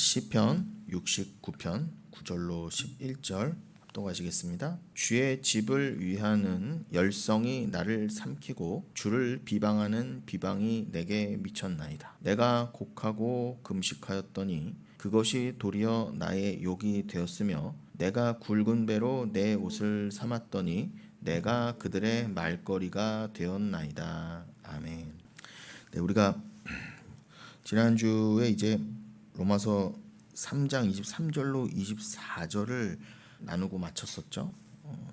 시편 69편 9절로 11절 합독하시겠습니다. 주의 집을 위하는 열성이 나를 삼키고 주를 비방하는 비방이 내게 미쳤나이다. 내가 곡하고 금식하였더니 그것이 도리어 나의 욕이 되었으며 내가 굵은 배로 내 옷을 삼았더니 내가 그들의 말거리가 되었나이다. 아멘. 네, 우리가 지난주에 이제 로마서 3장 23절로 24절을 나누고 마쳤었죠.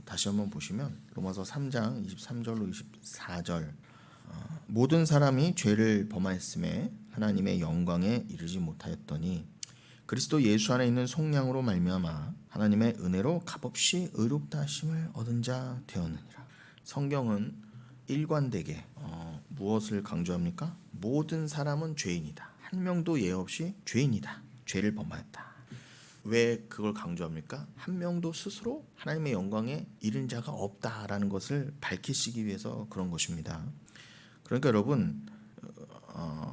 다시 한번 보시면 로마서 3장 23절로 24절 모든 사람이 죄를 범하였음에 하나님의 영광에 이르지 못하였더니 그리스도 예수 안에 있는 속량으로 말미암아 하나님의 은혜로 값없이 의롭다 하심을 얻은 자 되었느니라. 성경은 일관되게 무엇을 강조합니까? 모든 사람은 죄인이다. 한 명도 예 없이 죄인이다. 죄를 범하였다. 왜 그걸 강조합니까? 한 명도 스스로 하나님의 영광에 이른 자가 없다라는 것을 밝히시기 위해서 그런 것입니다. 그러니까 여러분,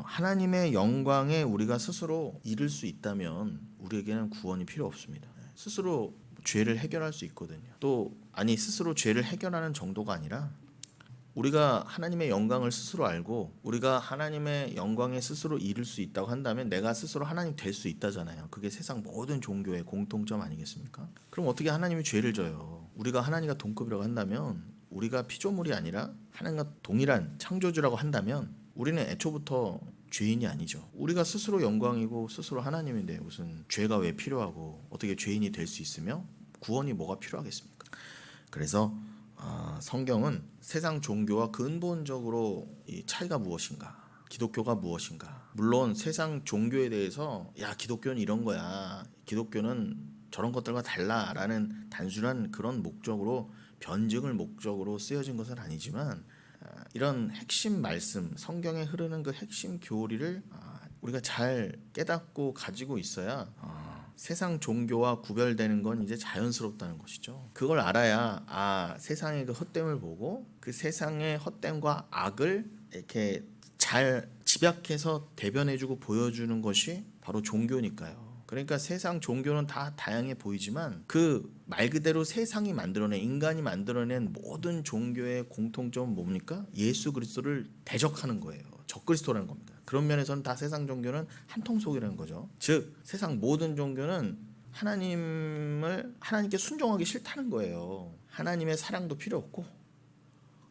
하나님의 영광에 우리가 스스로 이를 수 있다면 우리에게는 구원이 필요 없습니다. 스스로 죄를 해결할 수 있거든요. 스스로 죄를 해결하는 정도가 아니라 우리가 하나님의 영광을 스스로 알고 우리가 하나님의 영광에 스스로 이룰 수 있다고 한다면 내가 스스로 하나님 될 수 있다잖아요. 그게 세상 모든 종교의 공통점 아니겠습니까? 그럼 어떻게 하나님이 죄를 져요? 우리가 하나님과 동급이라고 한다면, 우리가 피조물이 아니라 하나님과 동일한 창조주라고 한다면 우리는 애초부터 죄인이 아니죠. 우리가 스스로 영광이고 스스로 하나님인데 무슨 죄가 왜 필요하고 어떻게 죄인이 될 수 있으며 구원이 뭐가 필요하겠습니까? 그래서 성경은 세상 종교와 근본적으로 이 차이가 무엇인가, 기독교가 무엇인가. 물론 세상 종교에 대해서 야 기독교는 이런 거야, 기독교는 저런 것들과 달라라는 단순한 그런 목적으로, 변증을 목적으로 쓰여진 것은 아니지만 이런 핵심 말씀, 성경에 흐르는 그 핵심 교리를 우리가 잘 깨닫고 가지고 있어야 세상 종교와 구별되는 건 이제 자연스럽다는 것이죠. 그걸 알아야 세상의 그 헛됨을 보고 그 세상의 헛됨과 악을 이렇게 잘 집약해서 대변해주고 보여주는 것이 바로 종교니까요. 그러니까 세상 종교는 다 다양해 보이지만 그 말 그대로 세상이 만들어낸, 인간이 만들어낸 모든 종교의 공통점은 뭡니까? 예수 그리스도를 대적하는 거예요. 적그리스도라는 겁니다. 그런 면에서는 다 세상 종교는 한 통속이라는 거죠. 즉 세상 모든 종교는 하나님께 순종하기 싫다는 거예요. 하나님의 사랑도 필요 없고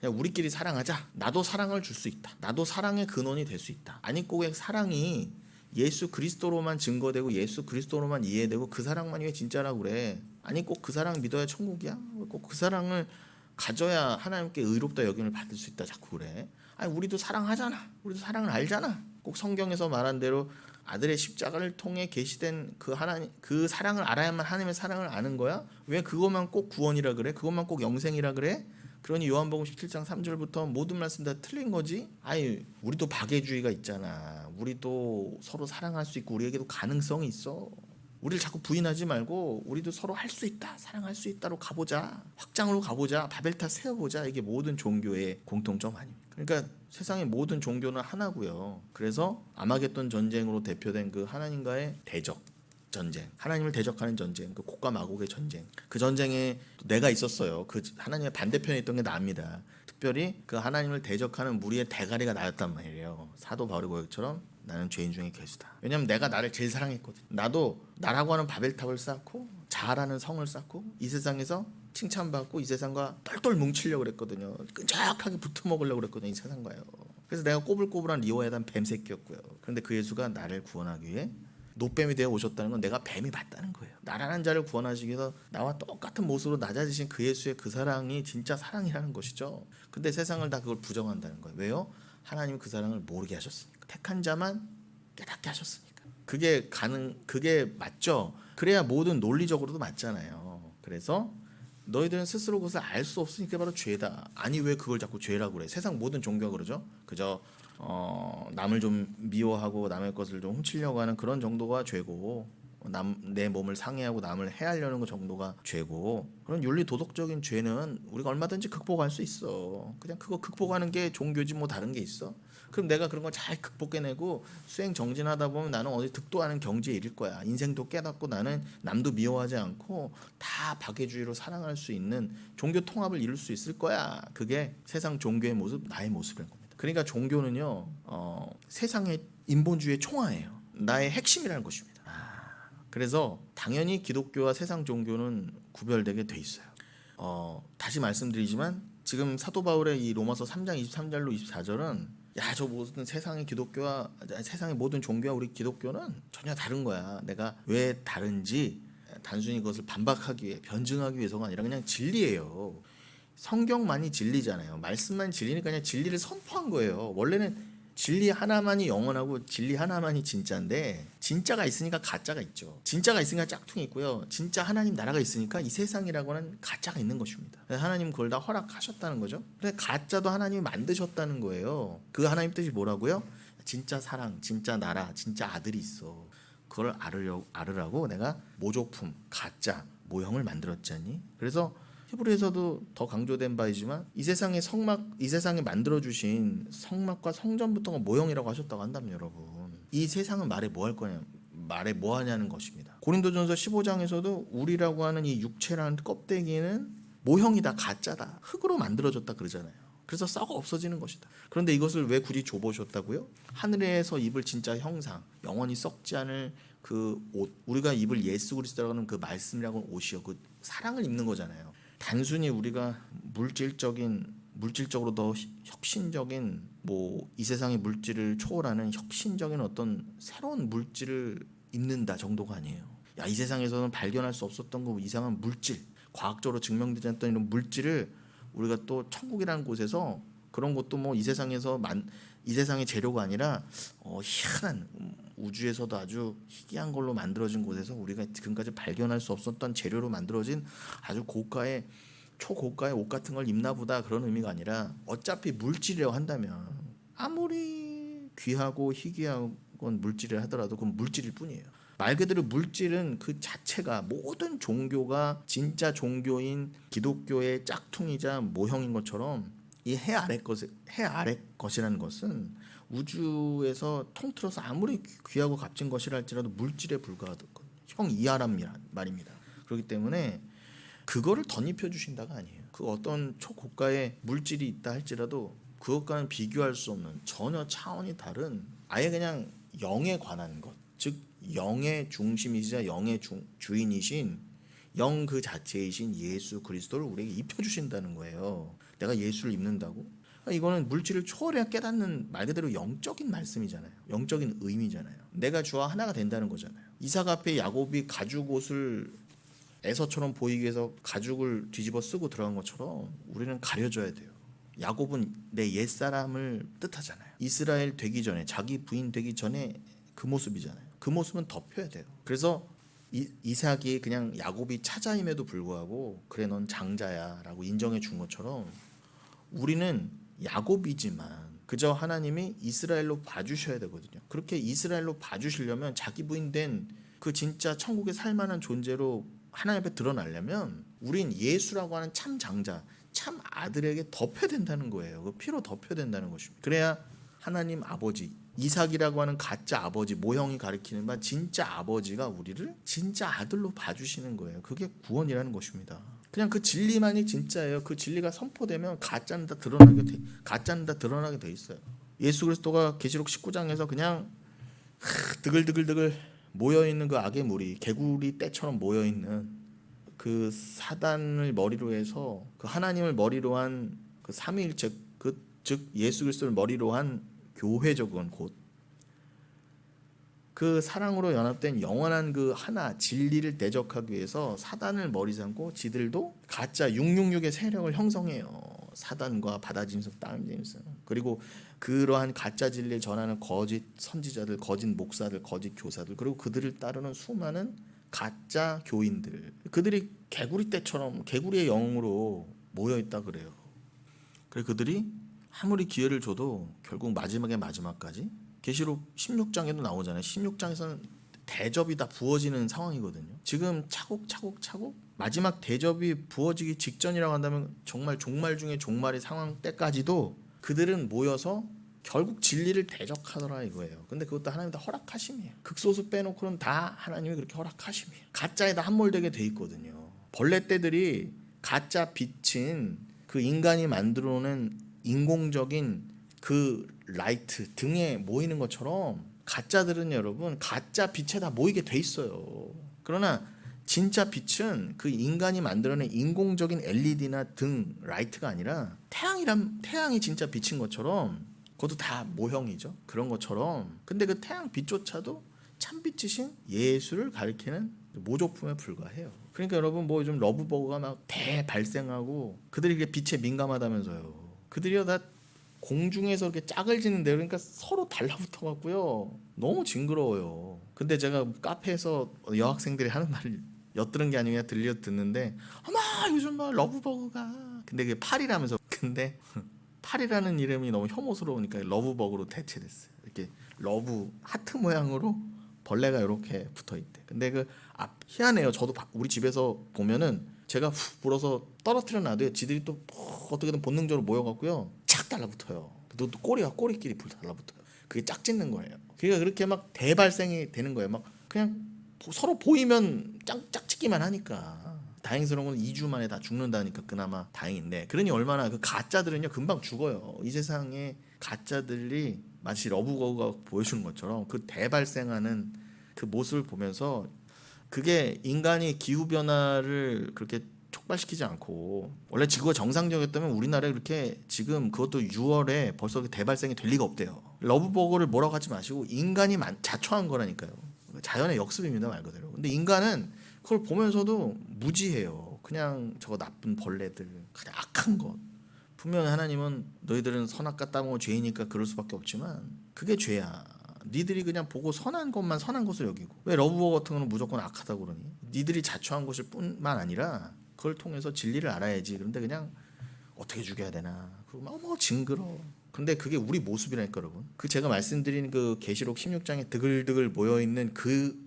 그냥 우리끼리 사랑하자. 나도 사랑을 줄 수 있다. 나도 사랑의 근원이 될 수 있다. 아니 꼭 사랑이 예수 그리스도로만 증거되고 예수 그리스도로만 이해되고 그 사랑만이 왜 진짜라고 그래? 아니 꼭 그 사랑 믿어야 천국이야? 꼭 그 사랑을 가져야 하나님께 의롭다 여김을 받을 수 있다 자꾸 그래? 아니 우리도 사랑하잖아. 우리도 사랑을 알잖아. 꼭 성경에서 말한 대로 아들의 십자가를 통해 계시된 그 하나님, 그 사랑을 알아야만 하나님의 사랑을 아는 거야? 왜 그것만 꼭 구원이라 그래? 그것만 꼭 영생이라 그래? 그러니 요한복음 17장 3절부터 모든 말씀 다 틀린 거지? 아니 우리도 박애주의가 있잖아. 우리도 서로 사랑할 수 있고 우리에게도 가능성이 있어. 우리를 자꾸 부인하지 말고 우리도 서로 할 수 있다, 사랑할 수 있다로 가보자. 확장으로 가보자. 바벨탑 세워보자. 이게 모든 종교의 공통점 아닙니까? 그러니까 세상의 모든 종교는 하나고요. 그래서 아마겟돈 전쟁으로 대표된 그 하나님과의 대적 전쟁, 하나님을 대적하는 전쟁, 그 곡과 마곡의 전쟁, 그 전쟁에 내가 있었어요. 그 하나님의 반대편에 있던 게 나입니다. 특별히 그 하나님을 대적하는 무리의 대가리가 나였단 말이에요. 사도 바울 고백처럼 나는 죄인 중에 괴수다. 왜냐하면 내가 나를 제일 사랑했거든. 나도 나라고 하는 바벨탑을 쌓고 자아라는 성을 쌓고 이 세상에서 칭찬받고 이 세상과 똘똘 뭉치려고 그랬거든요. 끈적하게 붙어먹으려고 그랬거든요. 이 세상과요. 그래서 내가 꼬불꼬불한 리워야단 뱀새끼였고요. 그런데 그 예수가 나를 구원하기 위해 노뱀이 되어 오셨다는 건 내가 뱀이 맞다는 거예요. 나라는 자를 구원하시기 위해서 나와 똑같은 모습으로 낮아지신 그 예수의 그 사랑이 진짜 사랑이라는 것이죠. 근데 세상을 다 그걸 부정한다는 거예요. 왜요? 하나님은 그 사랑을 모르게 하셨으니까. 택한 자만 깨닫게 하셨으니까. 그게 맞죠. 그래야 모든 논리적으로도 맞잖아요. 그래서 너희들은 스스로 그것을 알 수 없으니까 바로 죄다. 아니 왜 그걸 자꾸 죄라고 그래? 세상 모든 종교가 그러죠. 그저 남을 좀 미워하고 남의 것을 좀 훔치려고 하는 그런 정도가 죄고, 내 몸을 상해하고 남을 해하려는 것 정도가 죄고, 그런 윤리 도덕적인 죄는 우리가 얼마든지 극복할 수 있어. 그냥 그거 극복하는 게 종교지 뭐 다른 게 있어? 그럼 내가 그런 걸 잘 극복해내고 수행 정진하다 보면 나는 어디 득도하는 경지에 이를 거야. 인생도 깨닫고 나는 남도 미워하지 않고 다 박애주의로 사랑할 수 있는 종교 통합을 이룰 수 있을 거야. 그게 세상 종교의 모습, 나의 모습인 겁니다. 그러니까 종교는요, 세상의 인본주의의 총화예요. 나의 핵심이라는 것입니다. 그래서 당연히 기독교와 세상 종교는 구별되게 돼 있어요. 다시 말씀드리지만 지금 사도 바울의 이 로마서 3장 23절로 24절은 야, 저 모든 세상의 기독교와 세상의 모든 종교와 우리 기독교는 전혀 다른 거야. 내가 왜 다른지 단순히 그것을 반박하기 위해, 변증하기 위해서가 아니라 그냥 진리예요. 성경만이 진리잖아요. 말씀만 진리니까 그냥 진리를 선포한 거예요. 원래는 진리 하나만이 영원하고 진리 하나만이 진짜인데, 진짜가 있으니까 가짜가 있죠. 진짜가 있으니까 짝퉁이 있고요. 진짜 하나님 나라가 있으니까 이 세상이라고 하는 가짜가 있는 것입니다. 하나님 그걸 다 허락하셨다는 거죠. 그래서 가짜도 하나님이 만드셨다는 거예요. 그 하나님 뜻이 뭐라고요? 진짜 사랑, 진짜 나라, 진짜 아들이 있어. 그걸 알으라고 내가 모조품, 가짜, 모형을 만들었지 않니? 그래서 히브리에서도 더 강조된 바이지만 이 세상의 성막, 이 세상에 만들어주신 성막과 성전부터가 모형이라고 하셨다고 한다면 여러분, 이 세상은 말에 뭐 할 거냐, 말에 뭐 하냐는 것입니다. 고린도전서 15장에서도 우리라고 하는 이 육체라는 껍데기는 모형이다, 가짜다, 흑으로 만들어졌다 그러잖아요. 그래서 썩어 없어지는 것이다. 그런데 이것을 왜 굳이 줘보셨다고요? 하늘에서 입을 진짜 형상, 영원히 썩지 않을 그 옷, 우리가 입을 예수 그리스도라고 하는 그 말씀이라고 하는 옷이요, 그 사랑을 입는 거잖아요. 단순히 우리가 물질적으로 더 혁신적인, 뭐 이 세상의 물질을 초월하는 혁신적인 어떤 새로운 물질을 입는다 정도가 아니에요. 야, 이 세상에서는 발견할 수 없었던 그 이상한 물질, 과학적으로 증명되지 않던 이런 물질을 우리가 또 천국이라는 곳에서, 그런 것도 뭐 이 세상의 재료가 아니라 희한한 우주에서도 아주 희귀한 걸로 만들어진 곳에서 우리가 지금까지 발견할 수 없었던 재료로 만들어진 아주 고가의, 초고가의 옷 같은 걸 입나 보다, 그런 의미가 아니라 어차피 물질이라고 한다면 아무리 귀하고 희귀한 물질을 하더라도 그건 물질일 뿐이에요. 말 그대로 물질은 그 자체가, 모든 종교가 진짜 종교인 기독교의 짝퉁이자 모형인 것처럼 이 해 아래 것이라는 것은 우주에서 통틀어서 아무리 귀하고 값진 것이라 할지라도 물질에 불과하거든요. 형 이하란 말입니다. 그렇기 때문에 그거를 덧입혀 주신다가 아니에요. 그 어떤 초고가의 물질이 있다 할지라도 그것과는 비교할 수 없는 전혀 차원이 다른, 아예 그냥 영에 관한 것, 즉 영의 중심이시자 영의 주인이신 영 그 자체이신 예수 그리스도를 우리에게 입혀주신다는 거예요. 내가 예수를 입는다고? 이거는 물질을 초월해야 깨닫는, 말 그대로 영적인 말씀이잖아요. 영적인 의미잖아요. 내가 주와 하나가 된다는 거잖아요. 이삭 앞에 야곱이 가죽 옷을 에서처럼 보이기 위해서 가죽을 뒤집어 쓰고 들어간 것처럼 우리는 가려져야 돼요. 야곱은 내 옛사람을 뜻하잖아요. 이스라엘 되기 전에, 자기 부인 되기 전에 그 모습이잖아요. 그 모습은 덮여야 돼요. 그래서 이삭이 그냥 야곱이 차자임에도 불구하고 그래 넌 장자야 라고 인정해 준 것처럼 우리는 야곱이지만 그저 하나님이 이스라엘로 봐주셔야 되거든요. 그렇게 이스라엘로 봐주시려면 자기 부인 된 그 진짜 천국에 살만한 존재로 하나님 앞에 드러나려면 우린 예수라고 하는 참 장자, 참 아들에게 덮여야 된다는 거예요. 그 피로 덮여야 된다는 것입니다. 그래야 하나님 아버지, 이삭이라고 하는 가짜 아버지, 모형이 가리키는 바 진짜 아버지가 우리를 진짜 아들로 봐주시는 거예요. 그게 구원이라는 것입니다. 그냥 그 진리만이 진짜예요. 그 진리가 선포되면 가짜는 다 드러나게 돼 있어요. 예수 그리스도가 계시록 19장에서 그냥 드글드글 모여있는 그 악의 무리, 개구리 떼처럼 모여있는 그 사단을 머리로 해서 그 하나님을 머리로 한 그 삼위일체, 즉 예수 그리스도를 머리로 한 교회죠. 그건 곧 그 사랑으로 연합된 영원한 그 하나 진리를 대적하기 위해서 사단을 머리 삼고 지들도 가짜 666의 세력을 형성해요. 사단과 바다짐승, 땅짐승, 그리고 그러한 가짜 진리를 전하는 거짓 선지자들, 거짓 목사들, 거짓 교사들, 그리고 그들을 따르는 수많은 가짜 교인들, 그들이 개구리 떼처럼 개구리의 영으로 모여있다 그래요. 그래서 그들이 아무리 기회를 줘도 결국 마지막까지 계시록 16장에도 나오잖아요. 16장에서는 대접이 다 부어지는 상황이거든요. 지금 차곡차곡 마지막 대접이 부어지기 직전이라고 한다면 정말 종말 중에 종말의 상황 때까지도 그들은 모여서 결국 진리를 대적하더라 이거예요. 근데 그것도 하나님 다 허락하심이에요. 극소수 빼놓고는 다 하나님이 그렇게 허락하심이에요. 가짜에다 함몰되게 돼 있거든요. 벌레떼들이 가짜 빛인 그 인간이 만들어낸 인공적인 그 라이트 등에 모이는 것처럼 가짜들은 여러분 가짜 빛에 다 모이게 돼 있어요. 그러나 진짜 빛은 그 인간이 만들어낸 인공적인 LED나 등 라이트가 아니라 태양이 진짜 빛인 것처럼, 그것도 다 모형이죠. 그런 것처럼. 근데 그 태양 빛조차도 참빛이신 예수를 가리키는 모조품에 불과해요. 그러니까 여러분 뭐 요즘 러브버거가 막 대발생하고 그들이 이게 빛에 민감하다면서요. 그들이요 다 공중에서 이렇게 짝을 짓는데 그러니까 서로 달라붙어 갖고요. 너무 징그러워요. 근데 제가 카페에서 여학생들이 하는 말을 엿들은 게 아니라 듣는데 어머 요즘 막 러브버거가, 근데 그게 팔이라면서. 근데 팔이라는 이름이 너무 혐오스러우니까 러브버거로 대체됐어요. 이렇게 러브 하트 모양으로 벌레가 이렇게 붙어 있대. 근데 그 희한해요. 저도 우리 집에서 보면은 제가 훅 불어서 떨어뜨려 놔도요. 지들이 또 어떻게든 본능적으로 모여갖고요. 착 달라붙어요. 또 꼬리끼리 불 달라붙어요. 그게 짝짓는 거예요. 그러니까 그렇게 막 대발생이 되는 거예요. 막 그냥 서로 보이면 짝짓기만 하니까. 다행스러운 건 2주 만에 다 죽는다니까 그나마 다행인데, 그러니 얼마나 그 가짜들은요 금방 죽어요. 이 세상에 가짜들이 마치 러브거가 보여주는 것처럼 그 대발생하는 그 모습을 보면서, 그게 인간이 기후변화를 그렇게 촉발시키지 않고, 원래 지구가 정상적이었다면 우리나라에 그렇게 지금 그것도 6월에 벌써 대발생이 될 리가 없대요. 러브버거를 뭐라고 하지 마시고 인간이 자초한 거라니까요. 자연의 역습입니다 말 그대로. 근데 인간은 그걸 보면서도 무지해요. 그냥 저거 나쁜 벌레들, 그냥 악한 것. 분명히 하나님은 너희들은 선악과 따먹은 죄이니까 그럴 수밖에 없지만 그게 죄야. 니들이 그냥 보고 선한 것만 선한 것을 여기고, 왜 러브버거 같은 거는 무조건 악하다고 그러니? 니들이 자초한 것일 뿐만 아니라 그걸 통해서 진리를 알아야지. 그런데 그냥 어떻게 죽여야 되나, 그리고 막 징그러. 근데 그게 우리 모습이라니까 여러분. 그 제가 말씀드린 그 계시록 16장에 드글드글 모여 있는 그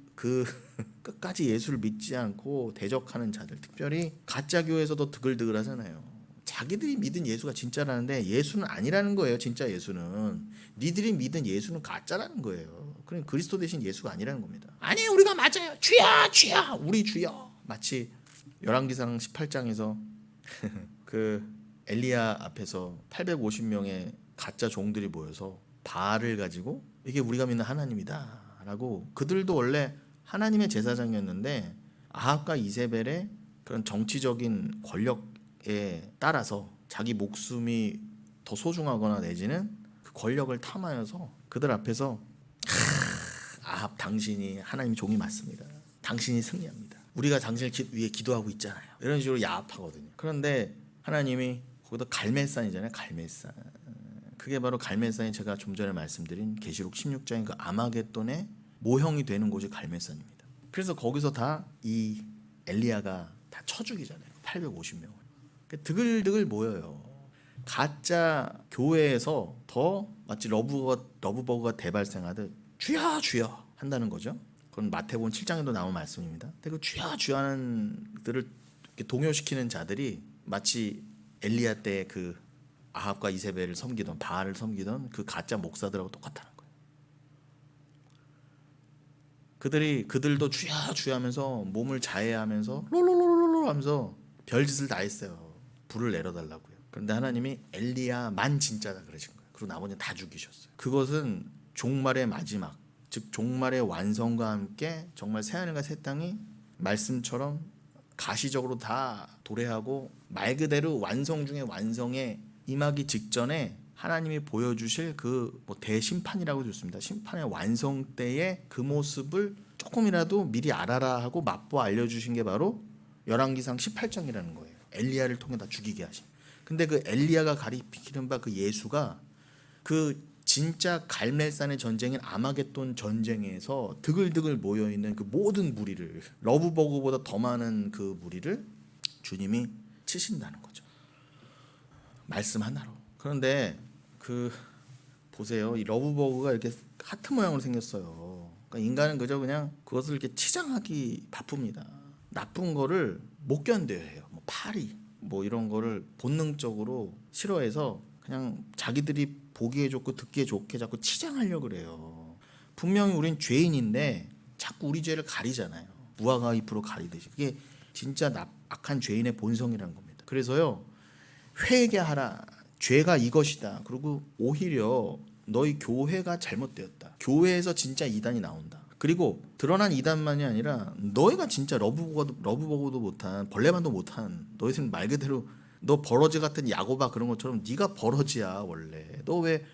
끝까지 예수를 믿지 않고 대적하는 자들, 특별히 가짜 교회에서도 드글드글 하잖아요. 자기들이 믿은 예수가 진짜라는데 예수는 아니라는 거예요. 진짜 예수는, 니들이 믿은 예수는 가짜라는 거예요. 그럼 그리스도 대신 예수가 아니라는 겁니다. 아니 우리가 맞아요. 주여 우리 주여. 마치 열왕기상 18장에서 그 엘리야 앞에서 850명의 가짜 종들이 모여서 바알을 가지고 이게 우리가 믿는 하나님이다 라고, 그들도 원래 하나님의 제사장이었는데 아합과 이세벨의 그런 정치적인 권력에 따라서 자기 목숨이 더 소중하거나 내지는 그 권력을 탐하여서 그들 앞에서 아합 당신이 하나님 종이 맞습니다. 당신이 승리합니다. 우리가 당신을 위해 기도하고 있잖아요. 이런 식으로 야합하거든요. 그런데 하나님이 거기다 갈멜산이잖아요. 갈멜산. 그게 바로 갈멜산이 제가 좀 전에 말씀드린 계시록 16장의 그 아마겟돈의 모형이 되는 곳이 갈멜산입니다. 그래서 거기서 다 이 엘리야가 다 쳐 죽이잖아요. 850명을. 드글드글 모여요. 가짜 교회에서 더 마치 러브버거가 대발생하듯 주여 한다는 거죠. 그건 마태복음 7장에도 나온 말씀입니다. 근데 그 주여 하는 그들을 동요시키는 자들이 마치 엘리야 때 그 아합과 이세벨을 섬기던 바알을 섬기던 그 가짜 목사들하고 똑같다는 거예요. 그들도 주여 하면서 몸을 자해하면서 롤롤롤롤 하면서 별짓을 다 했어요. 불을 내려달라고요. 그런데 하나님이 엘리야만 진짜다 그러신 거예요. 그리고 나머지는 다 죽이셨어요. 그것은 종말의 마지막, 즉 종말의 완성과 함께 정말 새하늘과 새 땅이 말씀처럼 가시적으로 다 도래하고 말 그대로 완성 중에 완성에 임하기 직전에 하나님이 보여주실 그 대심판이라고 좋습니다. 심판의 완성 때의 그 모습을 조금이라도 미리 알아라 하고 맛보 알려주신 게 바로 열왕기상 18장이라는 거예요. 엘리야를 통해 다 죽이게 하신. 근데 그 엘리야가 가리키는 바 그 예수가 그 진짜 갈멜산의 전쟁인 아마겟돈 전쟁에서 드글드글 모여있는 그 모든 무리를, 러브버그보다 더 많은 그 무리를 주님이 치신다는 거죠. 말씀 하나로. 그런데 그 보세요. 이 러브버그가 이렇게 하트 모양으로 생겼어요. 그러니까 인간은 그냥 그것을 이렇게 치장하기 바쁩니다. 나쁜 거를 못 견뎌야 해요. 파리 이런 거를 본능적으로 싫어해서 그냥 자기들이 보기에 좋고 듣기에 좋게 자꾸 치장하려고 그래요. 분명히 우린 죄인인데 자꾸 우리 죄를 가리잖아요. 무화과 잎으로 가리듯이. 그게 진짜 악한 죄인의 본성이라는 겁니다. 그래서요, 회개하라. 죄가 이것이다. 그리고 오히려 너희 교회가 잘못되었다. 교회에서 진짜 이단이 나온다. 그리고 드러난 이단만이 아니라 너희가 진짜 러브버거도 못한, 벌레만도 못한, 너희들 말 그대로 너 버러지 같은 야고바 그런 것처럼 네가 버러지야 원래. 너 왜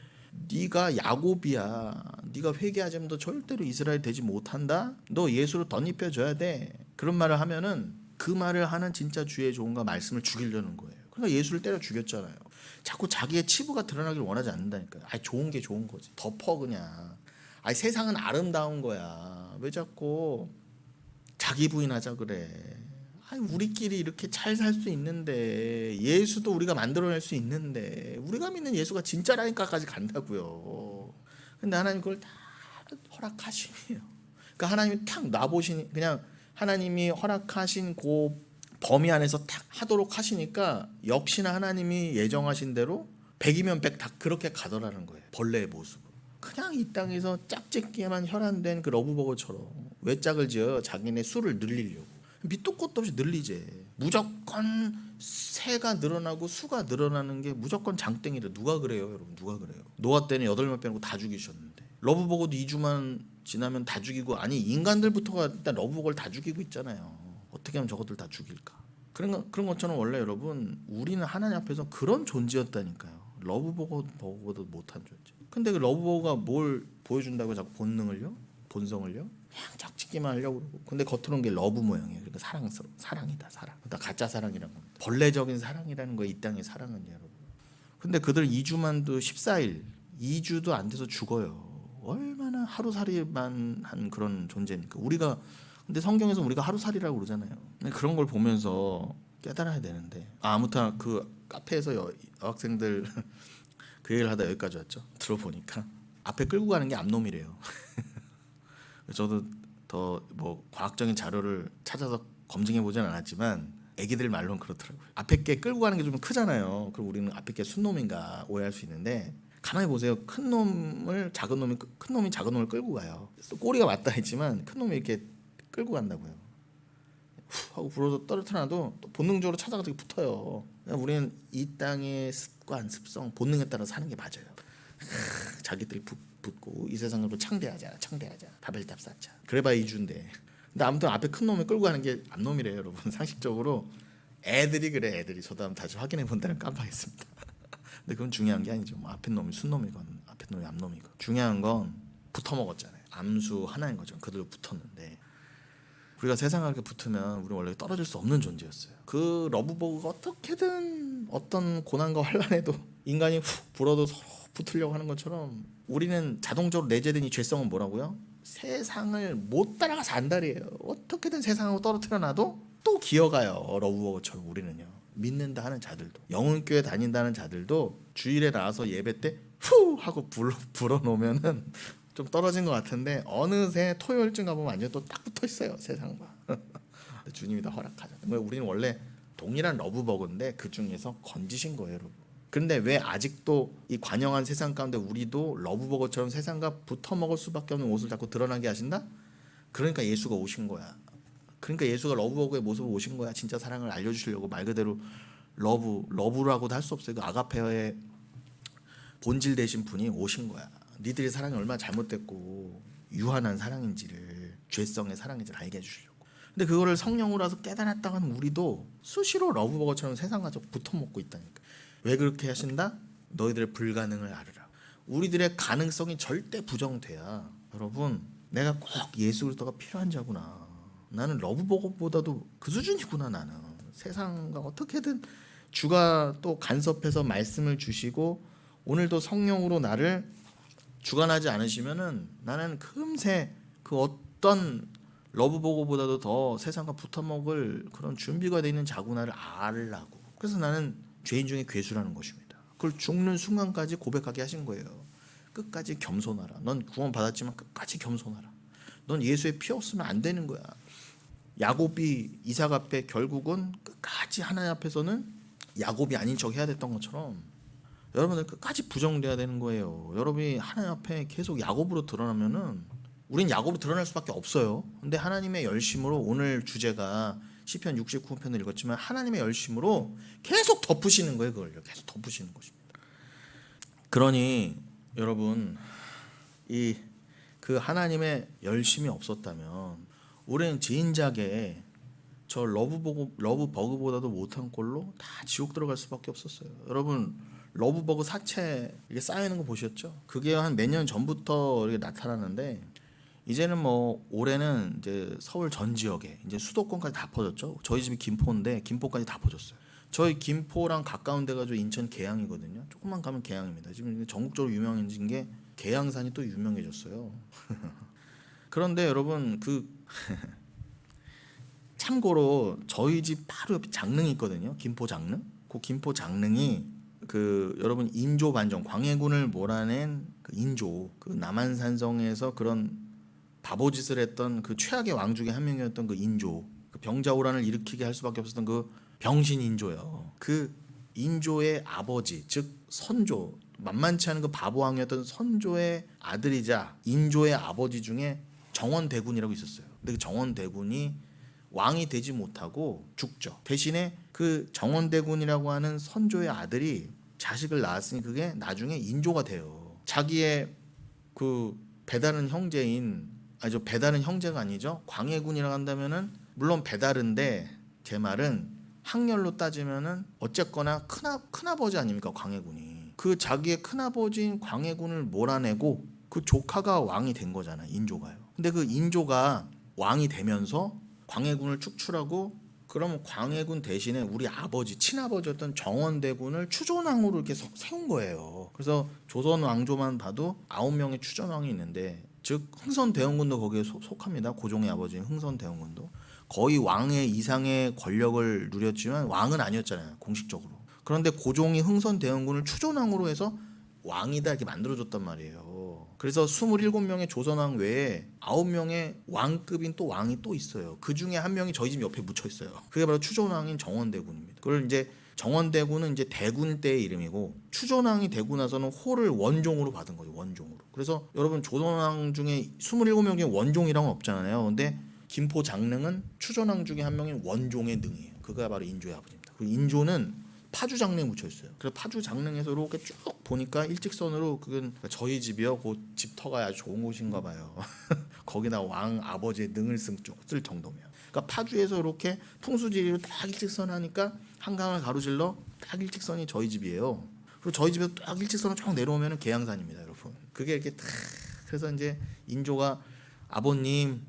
네가 야곱이야. 네가 회개하자면 너 절대로 이스라엘 되지 못한다. 너 예수로 덧입혀줘야 돼. 그런 말을 하면은 그 말을 하는 진짜 주의 종과 말씀을 죽이려는 거예요. 그러니까 예수를 때려 죽였잖아요. 자꾸 자기의 치부가 드러나길 원하지 않는다니까요. 아니 좋은 게 좋은 거지. 덮어 그냥. 아니 세상은 아름다운 거야. 왜 자꾸 자기 부인하자 그래. 아니 우리끼리 이렇게 잘 살 수 있는데, 예수도 우리가 만들어낼 수 있는데, 우리가 믿는 예수가 진짜라니까까지 간다고요. 근데 하나님 그걸 다 허락하시네요. 그러니까 하나님이 탁 놔보시니, 그냥 하나님이 허락하신 그 범위 안에서 탁 하도록 하시니까 역시나 하나님이 예정하신 대로 100이면 100 다 그렇게 가더라는 거예요. 벌레의 모습으로. 그냥 이 땅에서 짝짓기에만 혈안된 그 러브버거처럼 왜 짝을 지어? 자기네 수를 늘리려고. 밑도 끝도 없이 늘리지. 무조건 새가 늘어나고 수가 늘어나는 게 무조건 장땡이래. 누가 그래요 여러분? 누가 그래요? 노아 때는 8명 빼놓고 다 죽이셨는데, 러브버거도 2주만 지나면 다 죽이고, 아니 인간들부터가 일단 러브버거를 다 죽이고 있잖아요. 어떻게 하면 저것들 다 죽일까? 그런 것처럼 원래 여러분 우리는 하나님 앞에서 그런 존재였다니까요. 러브버거도 못한 존재. 근데 그 러브버거가 뭘 보여준다고 자꾸 본능을요? 본성을요? 그냥 짝짓기만 하려고 그러고. 근데 겉으로는 게 러브 모양이에요. 그러니까 사랑이다 사랑. 그러니까 가짜 사랑이란 겁니다. 벌레적인 사랑이라는 거예요. 이 땅의 사랑은 여러분. 근데 그들 2주만도 14일 2주도 안 돼서 죽어요. 얼마나 하루살이만 한 그런 존재입니까? 우리가 근데 성경에서 우리가 하루살이라고 그러잖아요. 그런 걸 보면서 깨달아야 되는데, 아무튼 그 카페에서 여학생들 그 얘기를 하다 여기까지 왔죠. 들어보니까 앞에 끌고 가는 게 암놈이래요. 저도 더 뭐 과학적인 자료를 찾아서 검증해 보진 않았지만 애기들 말로는 그렇더라고요. 앞에 게 끌고 가는 게 좀 크잖아요. 그럼 우리는 앞에 게 순놈인가 오해할 수 있는데, 가만히 보세요. 큰 놈이 작은 놈을 끌고 가요. 꼬리가 맞닿아 있지만 큰 놈이 이렇게 끌고 간다고요. 후 하고 불어서 떨어뜨려놔도 또 본능적으로 찾아가서 붙어요. 우리는 이 땅의 습관, 습성, 본능에 따라 사는 게 맞아요. 자기들 붙고 이 세상으로 창대하자. 바벨탑 쌓자. 그래봐야 이주인데. 근데 아무튼 앞에 큰 놈을 끌고 가는 게 암놈이래요 여러분. 상식적으로 애들이 그래. 애들이. 저도 한번 다시 확인해 본다는 깜빡했습니다. 근데 그건 중요한 게 아니죠. 뭐 앞에 놈이 순놈이건 앞에 놈이 암놈이건. 중요한 건 붙어 먹었잖아요. 암수 하나인 거죠. 그들로 붙었는데, 우리가 세상과 이렇게 붙으면 우리 원래 떨어질 수 없는 존재였어요. 그 러브버그가 어떻게든 어떤 고난과 환난에도 인간이 훅 불어도 서로 붙으려고 하는 것처럼, 우리는 자동적으로 내재된 이 죄성은 뭐라고요? 세상을 못 따라가서 안달이에요. 어떻게든 세상하고 떨어뜨려 놔도 또 기어가요. 러브버거처럼. 우리는요, 믿는다 하는 자들도, 영혼교회 다닌다는 자들도 주일에 나와서 예배 때 후 하고 불어놓으면은 좀 떨어진 것 같은데, 어느새 토요일쯤 가보면 완전 또 딱 붙어 있어요 세상과. 주님이 다 허락하죠. 우리는 원래 동일한 러브버거인데 그 중에서 건지신 거예요 여러분. 그런데 왜 아직도 이 관영한 세상 가운데 우리도 러브버거처럼 세상과 붙어 먹을 수밖에 없는 옷을 자꾸 드러나게 하신다? 그러니까 예수가 오신 거야. 그러니까 예수가 러브버거의 모습을 오신 거야. 진짜 사랑을 알려주시려고. 말 그대로 러브라고도 할 수 없어요. 그 아가페의 본질 되신 분이 오신 거야. 니들의 사랑이 얼마나 잘못됐고 유한한 사랑인지를, 죄성의 사랑인지를 알게 해주시려고. 근데 그거를 성령으로 와서 깨달았다고 하는 우리도 수시로 러브버거처럼 세상과 붙어먹고 있다니까. 왜 그렇게 하신다? 너희들의 불가능을 알으라. 우리들의 가능성이 절대 부정돼야, 여러분 내가 꼭 예수 그리스도가 필요한 자구나, 나는 러브버거보다도 그 수준이구나, 나는 세상과 어떻게든 주가 또 간섭해서 말씀을 주시고 오늘도 성령으로 나를 주관하지 않으시면은 나는 금세 그 어떤 러브버거보다도 더 세상과 붙어먹을 그런 준비가 되어 있는 자구나를 알라고. 그래서 나는 죄인 중에 괴수라는 것입니다. 그걸 죽는 순간까지 고백하게 하신 거예요. 끝까지 겸손하라. 넌 구원 받았지만 끝까지 겸손하라. 넌 예수의 피 없으면 안 되는 거야. 야곱이 이삭 앞에 결국은 끝까지 하나님 앞에서는 야곱이 아닌 척 해야 됐던 것처럼, 여러분들 끝까지 부정돼야 되는 거예요. 여러분이 하나님 앞에 계속 야곱으로 드러나면은 우린 야곱으로 드러날 수밖에 없어요. 근데 하나님의 열심으로 오늘 주제가 시편 69편을 읽었지만 하나님의 열심으로 계속 덮으시는 거예요. 그걸 계속 덮으시는 것입니다. 그러니 여러분 이 그 하나님의 열심이 없었다면 우리는 진작에 저 러브버그보다도 못한 꼴로 다 지옥 들어갈 수밖에 없었어요. 여러분 러브버그 사체 이게 쌓이는 거 보셨죠? 그게 한 몇 년 전부터 이렇게 나타나는데 이제는 뭐 올해는 이제 서울 전 지역에 이제 수도권까지 다 퍼졌죠. 저희 집이 김포인데 김포까지 다 퍼졌어요. 저희 김포랑 가까운 데가 저 인천 계양이거든요. 조금만 가면 계양입니다. 지금 전국적으로 유명해진 게 계양산이 또 유명해졌어요. 그런데 여러분 그 참고로 저희 집 바로 옆에 장릉이 있거든요. 김포 장릉. 그 김포 장릉이 그 여러분 인조 반정 광해군을 몰아낸 그 인조 그 남한산성에서 그런 바보짓을 했던 그 최악의 왕 중에 한 명이었던 그 인조 그 병자호란을 일으키게 할 수밖에 없었던 그 병신 인조요. 그 인조의 아버지 즉 선조 만만치 않은 그 바보왕이었던 선조의 아들이자 인조의 아버지 중에 정원대군이라고 있었어요. 근데 그 정원대군이 왕이 되지 못하고 죽죠. 대신에 그 정원대군이라고 하는 선조의 아들이 자식을 낳았으니 그게 나중에 인조가 돼요. 자기의 그 배다른 형제인 아니죠 배다른 형제가 아니죠. 광해군이라고 한다면은 물론 배다른데 제 말은 학렬로 따지면은 어쨌거나 큰아버지 아닙니까 광해군이. 그 자기의 큰아버지인 광해군을 몰아내고 그 조카가 왕이 된 거잖아요. 인조가요. 근데 그 인조가 왕이 되면서 광해군을 축출하고 그러면 광해군 대신에 우리 아버지 친아버지였던 정원대군을 추존왕으로 이렇게 세운 거예요. 그래서 조선 왕조만 봐도 9명의 추존왕이 있는데 즉 흥선대원군도 거기에 속합니다. 고종의 아버지인 흥선대원군도 거의 왕의 이상의 권력을 누렸지만 왕은 아니었잖아요. 공식적으로. 그런데 고종이 흥선대원군을 추존왕으로 해서 왕이다 이렇게 만들어줬단 말이에요. 그래서 27명의 조선왕 외에 9명의 왕급인 또 왕이 또 있어요. 그 중에 한 명이 저희 집 옆에 묻혀 있어요. 그게 바로 추존왕인 정원대군입니다. 그걸 이제 정원대군은 이제 대군 때의 이름이고 추존왕이 되고 나서는 호를 원종으로 받은 거죠. 원종으로. 그래서 여러분 조선왕 중에 27명 중에 원종이랑은 없잖아요. 근데 김포 장릉은 추존왕 중에 한 명인 원종의 능이에요. 그가 바로 인조의 아버지입니다. 그 인조는 파주 장릉에 묻혀 있어요. 그래서 파주 장릉에서 이렇게 쭉 보니까 일직선으로 그건 저희 집이요. 그 집터가 아주 좋은 곳인가 봐요. 거기다 왕 아버지의 능을 쓸 정도면. 그러니까 파주에서 이렇게 풍수지리로 딱 일직선 하니까 한강을 가로질러 딱 일직선이 저희 집이에요. 그리고 저희 집에서 딱 일직선을 쭉 내려오면은 계양산입니다, 여러분. 그게 이렇게 딱 그래서 이제 인조가 아버님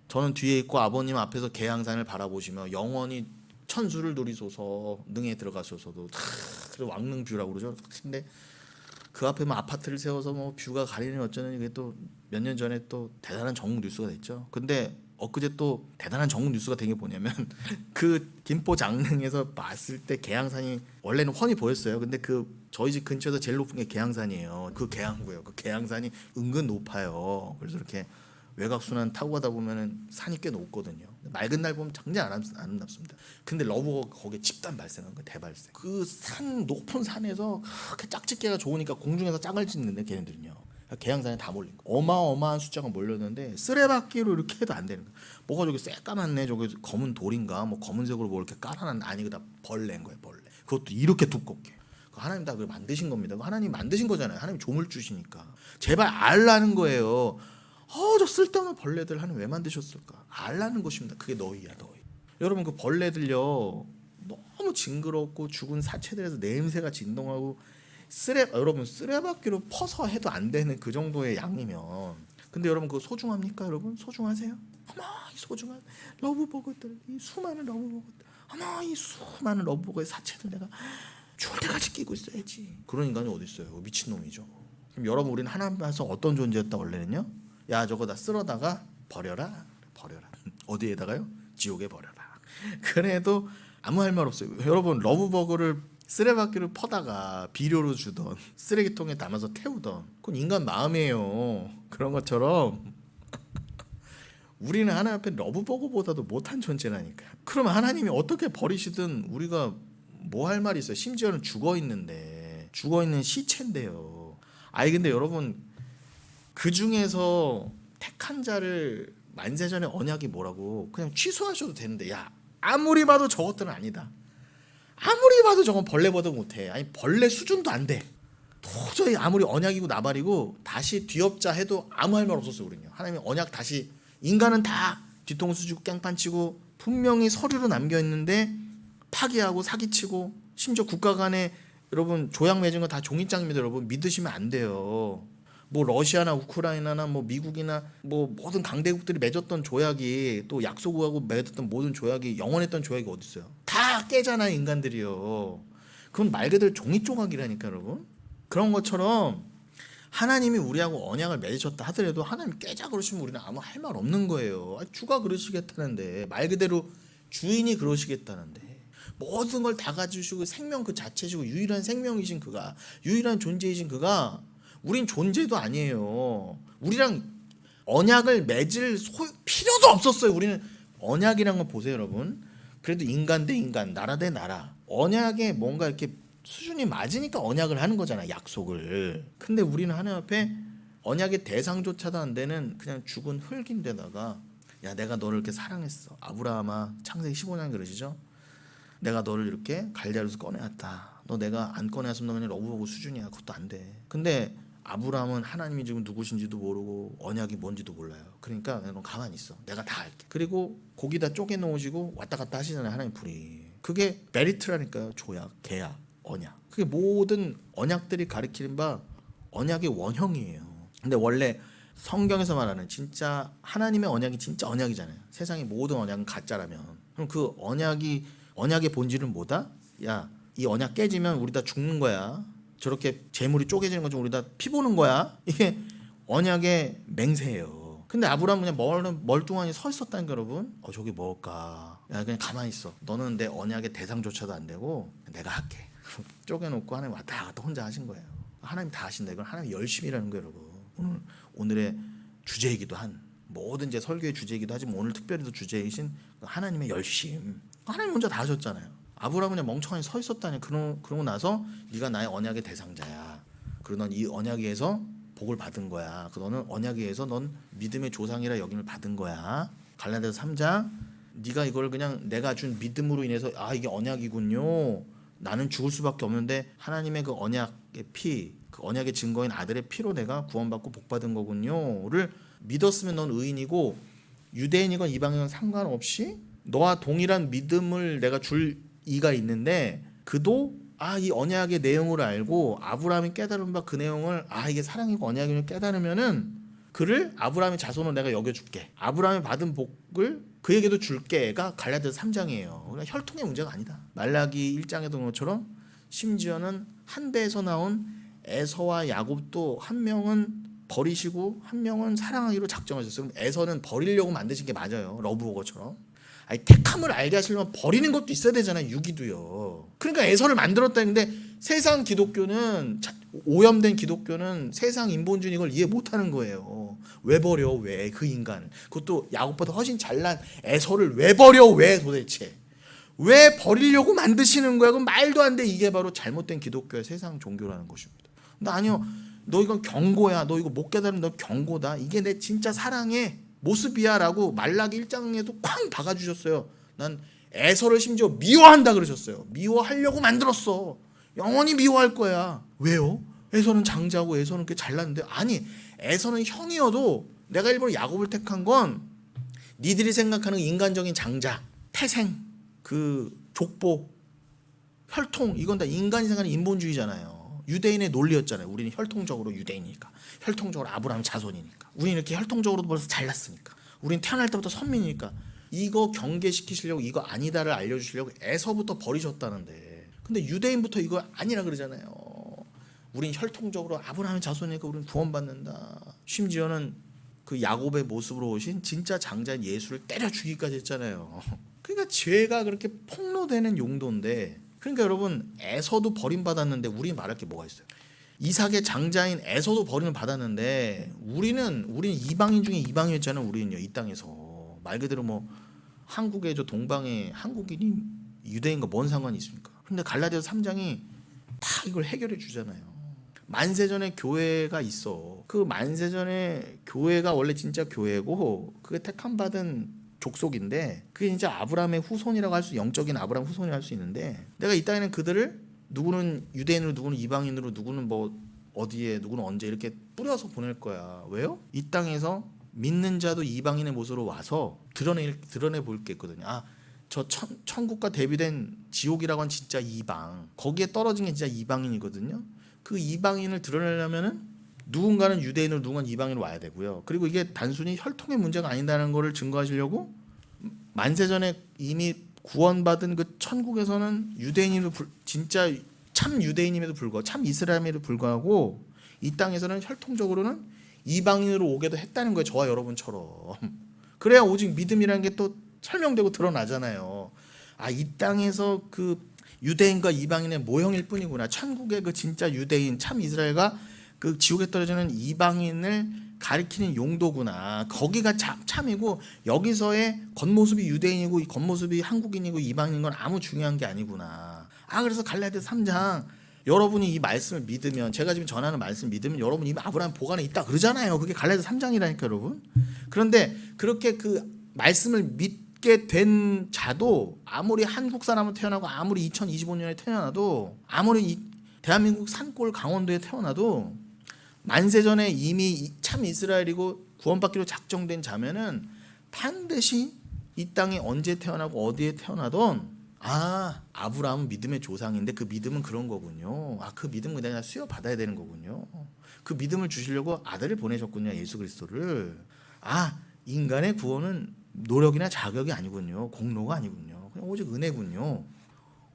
저는 뒤에 있고 아버님 앞에서 계양산을 바라보시며 영원히 천수를 누리소서 능에 들어가셔서도 그래서 왕릉 뷰라고 그러죠. 근데 그 앞에 뭐 아파트를 세워서 뭐 뷰가 가리는 어쩌는 이게 또 몇 년 전에 또 대단한 전국 뉴스가 됐죠. 근데 엊그제 또 대단한 전국 뉴스가 된 게 뭐냐면 그 김포 장릉에서 봤을 때 계양산이 원래는 훤히 보였어요. 근데 그 저희 집 근처에서 제일 높은 게 계양산이에요. 그 계양구요. 그 계양산이 은근 높아요. 그래서 이렇게 외곽순환 타고 가다 보면은 산이 꽤 높거든요. 맑은 날 보면 장난 아름답습니다. 근데 러브가 거기에 집단 발생한 거예요. 대발생. 그 산 높은 산에서 그렇게 짝짓기가 좋으니까 공중에서 짝을 짓는데 걔네들은요. 계양산에 다 몰린 거. 어마어마한 숫자가 몰렸는데 쓰레받기로 이렇게 해도 안 되는 거야. 뭐가 저기 새까맣네. 저기 검은 돌인가 뭐 검은색으로 뭐 이렇게 깔아놨는데 아니 그다 벌레인 거예요. 벌레. 그것도 이렇게 두껍게. 하나님 다 그걸 만드신 겁니다. 하나님 만드신 거잖아요. 하나님 조물주시니까. 제발 알라는 거예요. 저 쓸데없는 벌레들 하나님 왜 만드셨을까? 알라는 것입니다. 그게 너희야 너희. 여러분 그 벌레들요 너무 징그럽고 죽은 사체들에서 냄새가 진동하고 여러분 쓰레받기로 퍼서 해도 안 되는 그 정도의 양이면 근데 여러분 그거 소중합니까? 여러분 소중하세요? 어머 이 소중한 러브버거들 이 수많은 러브버거들 어머 이 수많은 러브버거의 사체들 내가 죽을 때까지 끼고 있어야지. 그런 인간이 어디 있어요? 미친놈이죠. 그럼 여러분 우리는 하나님 앞에서 어떤 존재였다 원래는요? 야 저거 다 쓸어다가 버려라. 어디에다가요? 지옥에 버려라. 그래도 아무 할 말 없어요. 여러분 러브버거를 쓰레받기를 퍼다가 비료로 주던 쓰레기통에 담아서 태우던 그건 인간 마음이에요. 그런 것처럼 우리는 하나님 앞에 러브버거보다도 못한 존재라니까. 그럼 하나님이 어떻게 버리시든 우리가 뭐 할 말이 있어요. 심지어는 죽어 있는데 죽어있는 시체인데요. 아니 근데 여러분 그 중에서 택한 자를 만세전의 언약이 뭐라고 그냥 취소하셔도 되는데 야 아무리 봐도 저것들은 아니다. 아무리 봐도 저건 벌레보다 못해. 아니 벌레 수준도 안 돼. 도저히 아무리 언약이고 나발이고 다시 뒤엎자 해도 아무 할 말 없었어요. 우리는요. 하나님이 언약 다시 인간은 다 뒤통수 치고 깽판치고 분명히 서류로 남겨있는데 파기하고 사기치고 심지어 국가 간에 여러분 조약 맺은 거 다 종이장입니다. 여러분 믿으시면 안 돼요. 뭐 러시아나 우크라이나나 뭐 미국이나 뭐 모든 강대국들이 맺었던 조약이 또 약속하고 맺었던 모든 조약이 영원했던 조약이 어디 있어요? 다 깨잖아요 인간들이요. 그건 말 그대로 종이 조각이라니까 여러분. 그런 것처럼 하나님이 우리하고 언약을 맺으셨다 하더라도 하나님 깨자 그러시면 우리는 아무 할 말 없는 거예요. 주가 그러시겠다는데 말 그대로 주인이 그러시겠다는데 모든 걸 다 가지시고 생명 그 자체시고 유일한 생명이신 그가 유일한 존재이신 그가 우린 존재도 아니에요. 우리랑 언약을 맺을 필요도 없었어요. 우리는 언약이란 거 보세요 여러분. 그래도 인간 대 인간 나라 대 나라 언약에 뭔가 이렇게 수준이 맞으니까 언약을 하는 거잖아 약속을. 근데 우리는 하나님 앞에 언약의 대상조차도 안 되는 그냥 죽은 흙인데다가 야 내가 너를 이렇게 사랑했어. 아브라함아 창세기 15장 그러시죠. 내가 너를 이렇게 갈대아에서 꺼내왔다. 너 내가 안 꺼내왔으면 너 그냥 러브버그 수준이야. 그것도 안 돼. 근데 아브라함은 하나님이 지금 누구신지도 모르고 언약이 뭔지도 몰라요. 그러니까 너 가만히 있어. 내가 다 할게. 그리고 고기 다 쪼개 놓으시고 왔다 갔다 하시잖아요. 하나님 불이. 그게 메리트라니까요. 조약, 계약, 언약. 그게 모든 언약들이 가리키는 바 언약의 원형이에요. 근데 원래 성경에서 말하는 진짜 하나님의 언약이 진짜 언약이잖아요. 세상의 모든 언약은 가짜라면 그럼 그 언약의 본질은 뭐다? 야, 이 언약 깨지면 우리 다 죽는 거야. 저렇게 재물이 쪼개지는 것처럼 우리 다 피 보는 거야. 이게 언약의 맹세예요. 근데 아브라함은 그냥 멀뚱하니 서 있었다니까 여러분. 저게 뭘까? 야 그냥 가만히 있어. 너는 내 언약의 대상조차도 안 되고 내가 할게. 쪼개놓고 하나님 왔다 갔다 혼자 하신 거예요. 하나님 다 하신다. 이건 하나님 열심이라는 거예요 여러분. 오늘의 주제이기도 한 모든 제 설교의 주제이기도 하지만 오늘 특별히 주제이신 하나님의 열심. 하나님 혼자 다 하셨잖아요. 아브라함은 그냥 멍청하게 서 있었다니. 그러고 나서 네가 나의 언약의 대상자야. 그리고 넌 이 언약에서 복을 받은 거야. 너는 언약에서 넌 믿음의 조상이라 여김을 받은 거야. 갈라디아서 3장 네가 이걸 그냥 내가 준 믿음으로 인해서 이게 언약이군요. 나는 죽을 수밖에 없는데 하나님의 그 언약의 피, 그 언약의 증거인 아들의 피로 내가 구원받고 복받은 거군요를 믿었으면 넌 의인이고 유대인이건 이방인이건 상관없이 너와 동일한 믿음을 내가 줄 이가 있는데 그도 이 언약의 내용을 알고 아브라함이 깨달은 바 그 내용을 이게 사랑이고 언약임을 깨달으면은 그를 아브라함의 자손으로 내가 여겨줄게. 아브라함이 받은 복을 그에게도 줄게가 갈라디아서 3장이에요. 그러니까 혈통의 문제가 아니다. 말라기 1장에도 본 것처럼 심지어는 한 배에서 나온 에서와 야곱도 한 명은 버리시고 한 명은 사랑하기로 작정하셨어요. 그럼 에서는 버리려고 만드신 게 맞아요. 러브워거처럼. 택함을 알게 하시려면 버리는 것도 있어야 되잖아요. 유기도요. 그러니까 에서를 만들었다는데 세상 기독교는 오염된 기독교는 세상 인본주의 이걸 이해 못하는 거예요. 왜 버려? 왜 그 인간? 그것도 야곱보다 훨씬 잘난 에서를 왜 버려? 왜 도대체? 왜 버리려고 만드시는 거야? 그럼 말도 안 돼. 이게 바로 잘못된 기독교의 세상 종교라는 것입니다. 근데 아니요. 너 이건 경고야. 너 이거 못 깨달으면 너 경고다. 이게 내 진짜 사랑의 모습이야 라고 말라기 1장에도 쾅 박아주셨어요. 난 에서를 심지어 미워한다 그러셨어요. 미워하려고 만들었어. 영원히 미워할 거야. 왜요? 에서는 장자고 에서는 그렇게 잘났는데 아니 에서는 형이어도 내가 일부러 야곱을 택한 건 니들이 생각하는 인간적인 장자, 태생, 그 족보, 혈통 이건 다 인간이 생각하는 인본주의잖아요. 유대인의 논리였잖아요. 우리는 혈통적으로 유대인이니까. 혈통적으로 아브라함 자손이니까. 우리는 이렇게 혈통적으로도 벌써 잘났으니까. 우리는 태어날 때부터 선민이니까. 이거 경계시키시려고 이거 아니다를 알려주시려고 에서부터 버리셨다는데 근데 유대인부터 이거 아니라 그러잖아요. 우린 혈통적으로 아브라함의 자손이니까 우리는 구원받는다. 심지어는 그 야곱의 모습으로 오신 진짜 장자인 예수를 때려 죽이기까지 했잖아요. 그러니까 죄가 그렇게 폭로되는 용도인데 그러니까 여러분 에서도 버림받았는데 우리 말할 게 뭐가 있어요. 이삭의 장자인 에서도 버림을 받았는데 우리는 이방인 중에 이방인이었잖아요. 우리는요 이 땅에서 말 그대로 뭐 한국의 저 동방의 한국인이 유대인과 뭔 상관이 있습니까? 근데 갈라디아서 3장이 다 이걸 해결해 주잖아요. 만세전에 교회가 있어. 그 만세전에 교회가 원래 진짜 교회고 그게 택함 받은 족속인데 그게 진짜 아브라함의 후손이라고 할 수, 영적인 아브라함 후손이라고 할 수 있는데, 내가 이 땅에는 그들을 누구는 유대인으로, 누구는 이방인으로, 누구는 뭐 어디에, 누구는 언제 이렇게 뿌려서 보낼 거야. 왜요? 이 땅에서 믿는 자도 이방인의 모습으로 와서 드러내 볼 게 있거든요. 저 천국과 대비된 지옥이라고 한 진짜 이방, 거기에 떨어진 게 진짜 이방인이거든요. 그 이방인을 드러내려면은 누군가는 유대인으로, 누군가는 이방인으로 와야 되고요. 그리고 이게 단순히 혈통의 문제가 아니다는 것을 증거하시려고 만세전에 이미 구원받은 그 천국에서는 유대인임에도 진짜 참 유대인임에도 불구하고, 참 이스라엘임에도 불구하고 이 땅에서는 혈통적으로는 이방인으로 오게도 했다는 거예요. 저와 여러분처럼. 그래야 오직 믿음이라는 게 또 설명되고 드러나잖아요. 이 땅에서 그 유대인과 이방인의 모형일 뿐이구나. 천국의 그 진짜 유대인, 참 이스라엘과 그 지옥에 떨어지는 이방인을 가리키는 용도구나. 거기가 참이고 여기서의 겉모습이 유대인이고 겉모습이 한국인이고 이방인인 건 아무 중요한 게 아니구나. 그래서 갈라디아 3장, 여러분이 이 말씀을 믿으면, 제가 지금 전하는 말씀을 믿으면 여러분 이미 아브라함 복안에 있다 그러잖아요. 그게 갈라디아 3장이라니까 여러분. 그런데 그렇게 그 말씀을 믿게 된 자도, 아무리 한국 사람으로 태어나고 아무리 2025년에 태어나도, 아무리 대한민국 산골 강원도에 태어나도 만세전에 이미 참 이스라엘이고 구원받기로 작정된 자면은 반드시 이 땅에 언제 태어나고 어디에 태어나던 아브라함은 믿음의 조상인데 그 믿음은 그런 거군요. 그 믿음은 내가 수여받아야 되는 거군요. 그 믿음을 주시려고 아들을 보내셨군요. 예수 그리스도를. 인간의 구원은 노력이나 자격이 아니군요. 공로가 아니군요. 그냥 오직 은혜군요.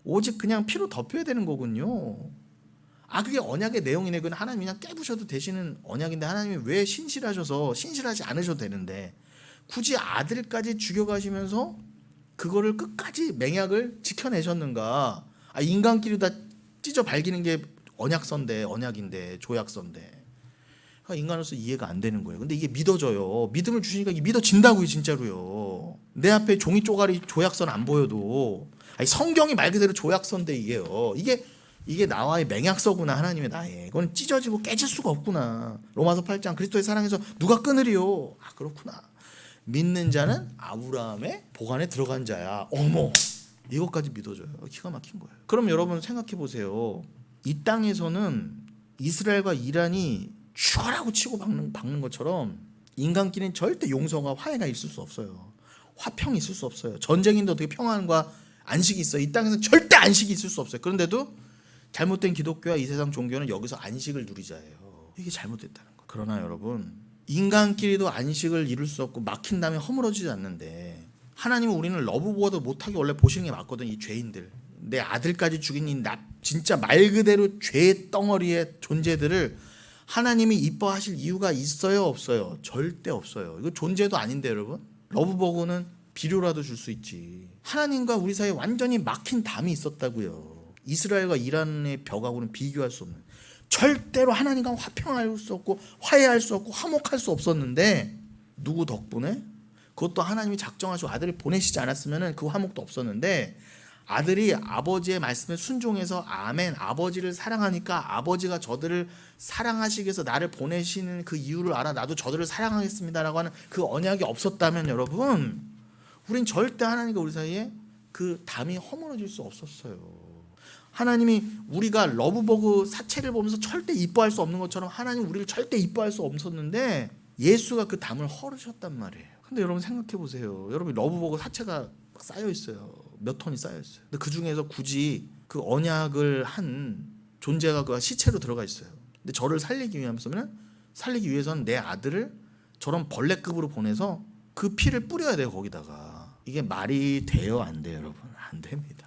오직 그냥 피로 덮여야 되는 거군요. 그게 언약의 내용이네. 그건 하나님이 그냥 깨부셔도 되시는 언약인데, 하나님이 왜 신실하지 않으셔도 되는데 굳이 아들까지 죽여가시면서 그거를 끝까지 맹약을 지켜내셨는가? 인간끼리 다 찢어 발기는 게 언약인데, 조약서인데. 인간으로서 이해가 안 되는 거예요. 근데 이게 믿어져요. 믿음을 주시니까 이게 믿어진다고요, 진짜로요. 내 앞에 종이 쪼가리 조약서는 안 보여도, 성경이 말 그대로 조약서인데 이게 나와의 맹약서구나. 하나님의 나의. 이건 찢어지고 깨질 수가 없구나. 로마서 8장, 그리스도의 사랑에서 누가 끊으리요? 그렇구나. 믿는 자는 아브라함의 보관에 들어간 자야. 어머, 이것까지 믿어져요. 기가 막힌 거예요. 그럼 여러분 생각해 보세요. 이 땅에서는 이스라엘과 이란이 죽어라고 치고 박는 것처럼 인간끼리는 절대 용서가, 화해가 있을 수 없어요. 화평이 있을 수 없어요. 전쟁인데 어떻게 평안과 안식이 있어요? 이 땅에서는 절대 안식이 있을 수 없어요. 그런데도 잘못된 기독교와 이 세상 종교는 여기서 안식을 누리자예요. 이게 잘못됐다는 거예요. 그러나 여러분, 인간끼리도 안식을 이룰 수 없고 막힌 다음에 허물어지지 않는데, 하나님은 우리는 러브보어도 못하게 원래 보시는 게 맞거든. 이 죄인들, 내 아들까지 죽인 이 진짜 말 그대로 죄의 덩어리의 존재들을 하나님이 이뻐하실 이유가 있어요, 없어요? 절대 없어요. 이거 존재도 아닌데 여러분. 러브버그는 비료라도 줄 수 있지. 하나님과 우리 사이에 완전히 막힌 담이 있었다고요. 이스라엘과 이란의 벽하고는 비교할 수 없는, 절대로 하나님과 화평할 수 없고 화해할 수 없고 화목할 수 없었는데, 누구 덕분에? 그것도 하나님이 작정하시고 아들을 보내시지 않았으면 그 화목도 없었는데, 아들이 아버지의 말씀에 순종해서 아멘, 아버지를 사랑하니까 아버지가 저들을 사랑하시기 위해서 나를 보내시는 그 이유를 알아, 나도 저들을 사랑하겠습니다라고 하는 그 언약이 없었다면 여러분, 우린 절대 하나님과 우리 사이에 그 담이 허물어질 수 없었어요. 하나님이 우리가 러브버그 사체를 보면서 절대 이뻐할 수 없는 것처럼 하나님 우리를 절대 이뻐할 수 없었는데 예수가 그 담을 헐으셨단 말이에요. 근데 여러분 생각해 보세요. 여러분 러브버그 사체가 쌓여 있어요. 몇 톤이 쌓여 있어요. 근데 그 중에서 굳이 그 언약을 한 존재가 그 시체로 들어가 있어요. 근데 저를 살리기 위해서는 내 아들을 저런 벌레급으로 보내서 그 피를 뿌려야 돼요. 거기다가. 이게 말이 돼요, 안 돼요, 여러분? 안 됩니다.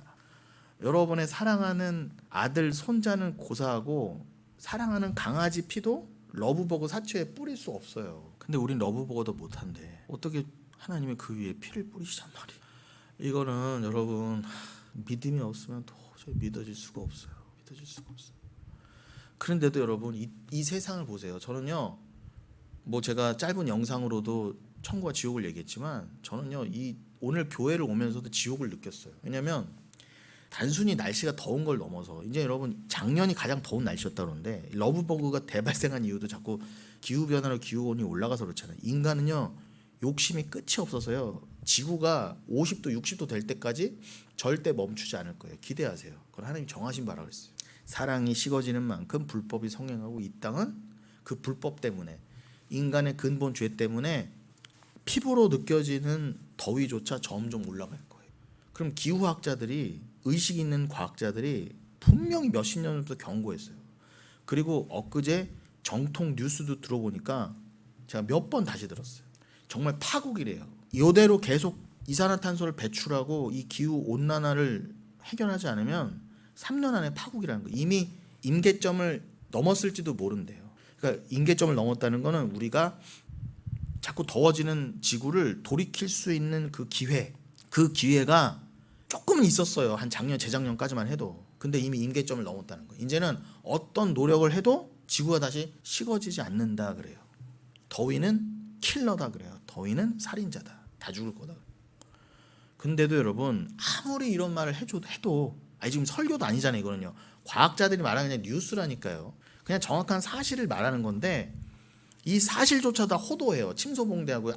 여러분의 사랑하는 아들, 손자는 고사하고 사랑하는 강아지 피도 러브버거 사체에 뿌릴 수 없어요. 근데 우린 러브버거도 못한대. 어떻게 하나님이 그 위에 피를 뿌리시단 말이에요. 이거는 여러분 믿음이 없으면 도저히 믿어질 수가 없어요. 그런데도 여러분 이 세상을 보세요. 저는요, 뭐 제가 짧은 영상으로도 천국과 지옥을 얘기했지만 저는요, 이 오늘 교회를 오면서도 지옥을 느꼈어요. 왜냐하면 단순히 날씨가 더운 걸 넘어서 이제 여러분 작년이 가장 더운 날씨였다 그러는데 러브버그가 대발생한 이유도 자꾸 기후변화로 기후온이 올라가서 그렇잖아요. 인간은요 욕심이 끝이 없어서요 지구가 50도 60도 될 때까지 절대 멈추지 않을 거예요. 기대하세요. 그건 하나님이 정하신 바라 그랬어요. 사랑이 식어지는 만큼 불법이 성행하고 이 땅은 그 불법 때문에 인간의 근본 죄 때문에 피부로 느껴지는 더위조차 점점 올라갈 거예요. 그럼 기후학자들이 의식 있는 과학자들이 분명히 몇십 년 전부터 경고했어요. 그리고 엊그제 정통 뉴스도 들어보니까 제가 몇 번 다시 들었어요. 정말 파국이래요. 이대로 계속 이산화탄소를 배출하고 이 기후 온난화를 해결하지 않으면 3년 안에 파국이라는 거예요. 이미 임계점을 넘었을지도 모른대요. 그러니까 임계점을 넘었다는 거는 우리가 자꾸 더워지는 지구를 돌이킬 수 있는 그 기회가 조금은 있었어요. 한 작년, 재작년까지만 해도. 근데 이미 임계점을 넘었다는 거예요. 이제는 어떤 노력을 해도 지구가 다시 식어지지 않는다 그래요. 더위는 킬러다 그래요. 더위는 살인자다. 다 죽을 거다. 근데도 여러분 아무리 이런 말을 해도 아니 지금 설교도 아니잖아요. 이거는요. 과학자들이 말하는 그냥 뉴스라니까요. 그냥 정확한 사실을 말하는 건데 이 사실조차 다 호도해요. 침소봉대하고요.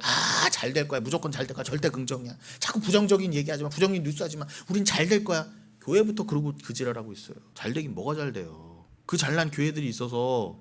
잘 될 거야. 무조건 잘 될 거야. 절대 긍정이야. 자꾸 부정적인 얘기하지 마. 부정적인 뉴스 하지 마. 우린 잘 될 거야. 교회부터 그러고 그지랄하고 있어요. 잘 되긴 뭐가 잘 돼요. 그 잘난 교회들이 있어서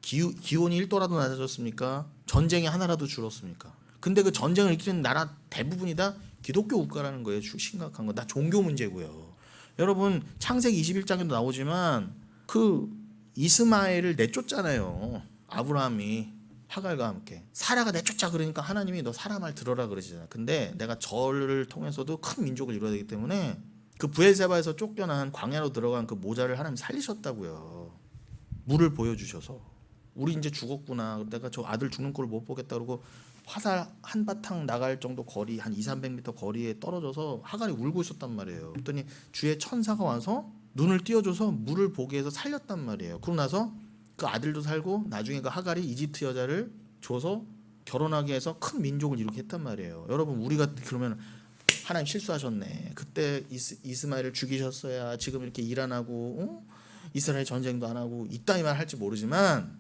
기온이 1도라도 낮아졌습니까? 전쟁이 하나라도 줄었습니까? 근데 그 전쟁을 일으키는 나라 대부분이 다 기독교 국가라는 거예요. 심각한 거. 다 종교 문제고요. 여러분 창세기 21장에도 나오지만 그 이스마엘을 내쫓잖아요. 아브라함이 하갈과 함께 사라가 내쫓자 그러니까 하나님이 너 사라 말 들어라 그러시잖아요. 근데 내가 저를 통해서도 큰 민족을 이루어야 되기 때문에 그 부엘세바에서 쫓겨난 광야로 들어간 그 모자를 하나님 살리셨다고요. 물을 보여주셔서 우리 이제 죽었구나. 내가 저 아들 죽는 꼴을 못 보겠다 그러고 화살 한바탕 나갈 정도 거리 한 200~300m 거리에 떨어져서 하갈이 울고 있었단 말이에요. 그랬더니 주의 천사가 와서 눈을 띄워줘서 물을 보게 해서 살렸단 말이에요. 그러고 나서 그 아들도 살고 나중에 그 하갈이 이집트 여자를 줘서 결혼하게 해서 큰 민족을 이루게 했단 말이에요. 여러분 우리가 그러면 하나님 실수하셨네. 그때 이스마엘을 죽이셨어야 지금 이렇게 일 안 하고 이스라엘 전쟁도 안 하고 이따위 말 할지 모르지만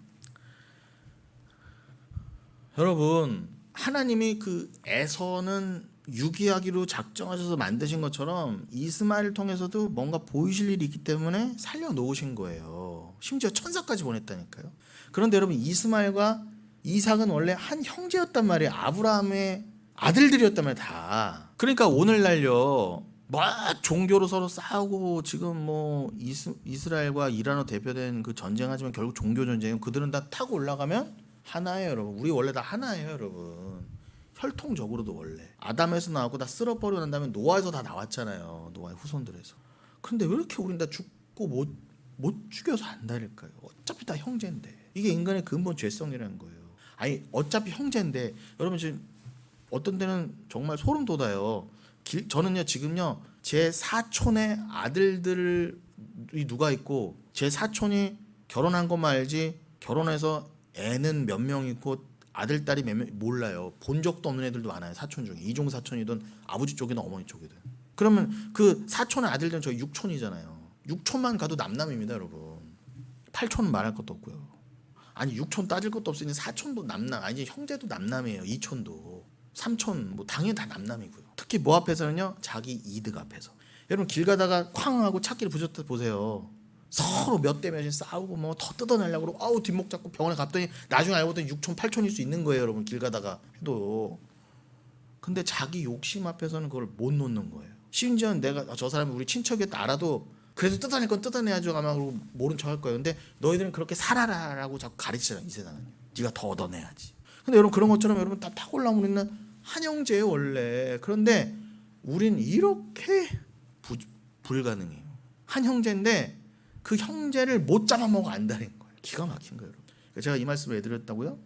여러분 하나님이 그 에서는 유기하기로 작정하셔서 만드신 것처럼 이스마엘을 통해서도 뭔가 보이실 일이 있기 때문에 살려놓으신 거예요. 심지어 천사까지 보냈다니까요. 그런데 여러분 이스마엘과 이삭은 원래 한 형제였단 말이에요. 아브라함의 아들들이었단 말이에요. 다. 그러니까 오늘날요 막 종교로 서로 싸우고 지금 뭐 이스라엘과 이란으로 대표된 그 전쟁하지만 결국 종교 전쟁은 그들은 다 타고 올라가면 하나예요. 여러분 우리 원래 다 하나예요. 여러분 혈통적으로도 원래 아담에서 나왔고 다 쓸어버리고 난 다음에 노아에서 다 나왔잖아요. 노아의 후손들에서. 근데 왜 이렇게 우린 다 죽고 못 죽여서 안 다닐까요? 어차피 다 형제인데. 이게 인간의 근본 죄성이라는 거예요. 아니 어차피 형제인데 여러분 지금 어떤 데는 정말 소름 돋아요. 저는요 지금요 제 사촌의 아들들이 누가 있고 제 사촌이 결혼한 것만 알지 결혼해서 애는 몇 명 있고 아들 딸이 몇 명 몰라요. 본 적도 없는 애들도 많아요. 사촌 중에 이종 사촌이든 아버지 쪽이든 어머니 쪽이든. 그러면 그 사촌의 아들들은 저희 육촌이잖아요. 육촌만 가도 남남입니다, 여러분. 팔촌은 말할 것도 없고요. 아니 육촌 따질 것도 없으니 사촌도 남남, 아니 형제도 남남이에요. 이촌도, 삼촌 뭐 당연히 다 남남이고요. 특히 뭐 앞에서는요, 자기 이득 앞에서. 여러분 길 가다가 쾅 하고 찾기를 부셨다 보세요. 서로 몇 대 몇이 싸우고 뭐 더 뜯어내려고 그러고 아우 뒷목 잡고 병원에 갔더니 나중에 알고 보더니 6촌 8촌일 수 있는 거예요. 여러분 길 가다가 해도. 근데 자기 욕심 앞에서는 그걸 못 놓는 거예요. 심지어 내가 저 사람이 우리 친척이었다 알아도 그래도 뜯어낼 건 뜯어내야죠 아마 그러고 모른 척 할 거예요. 근데 너희들은 그렇게 살아라라고 자꾸 가르치잖아. 이 세상은 네가 더 얻어내야지. 근데 여러분 그런 것처럼 여러분 다 타고 올라오면 우리는 한 형제예요 원래. 그런데 우린 이렇게 불가능해요. 한 형제인데 그 형제를 못 잡아먹어 안다는 거예요. 기가 막힌 거예요. 여러분. 제가 이 말씀을 해드렸다고요.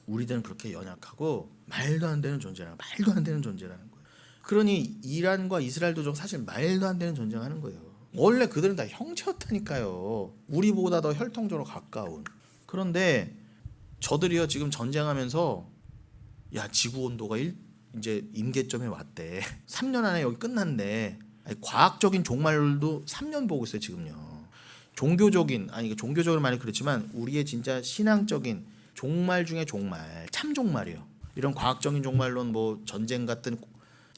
우리들은 그렇게 연약하고 말도 안 되는 존재라는 거예요. 그러니 이란과 이스라엘도 사실 말도 안 되는 전쟁하는 거예요. 원래 그들은 다 형제였다니까요. 우리보다 더 혈통적으로 가까운. 그런데 저들이요 지금 전쟁하면서 야 지구 온도가 이제 임계점에 왔대. 3년 안에 여기 끝난대. 아니, 과학적인 종말론도 3년 보고 있어요 지금요. 종교적인 종교적으로 많이 그렇지만 우리의 진짜 신앙적인 종말 중에 종말, 참 종말이에요. 이런 과학적인 종말론, 뭐 전쟁 같은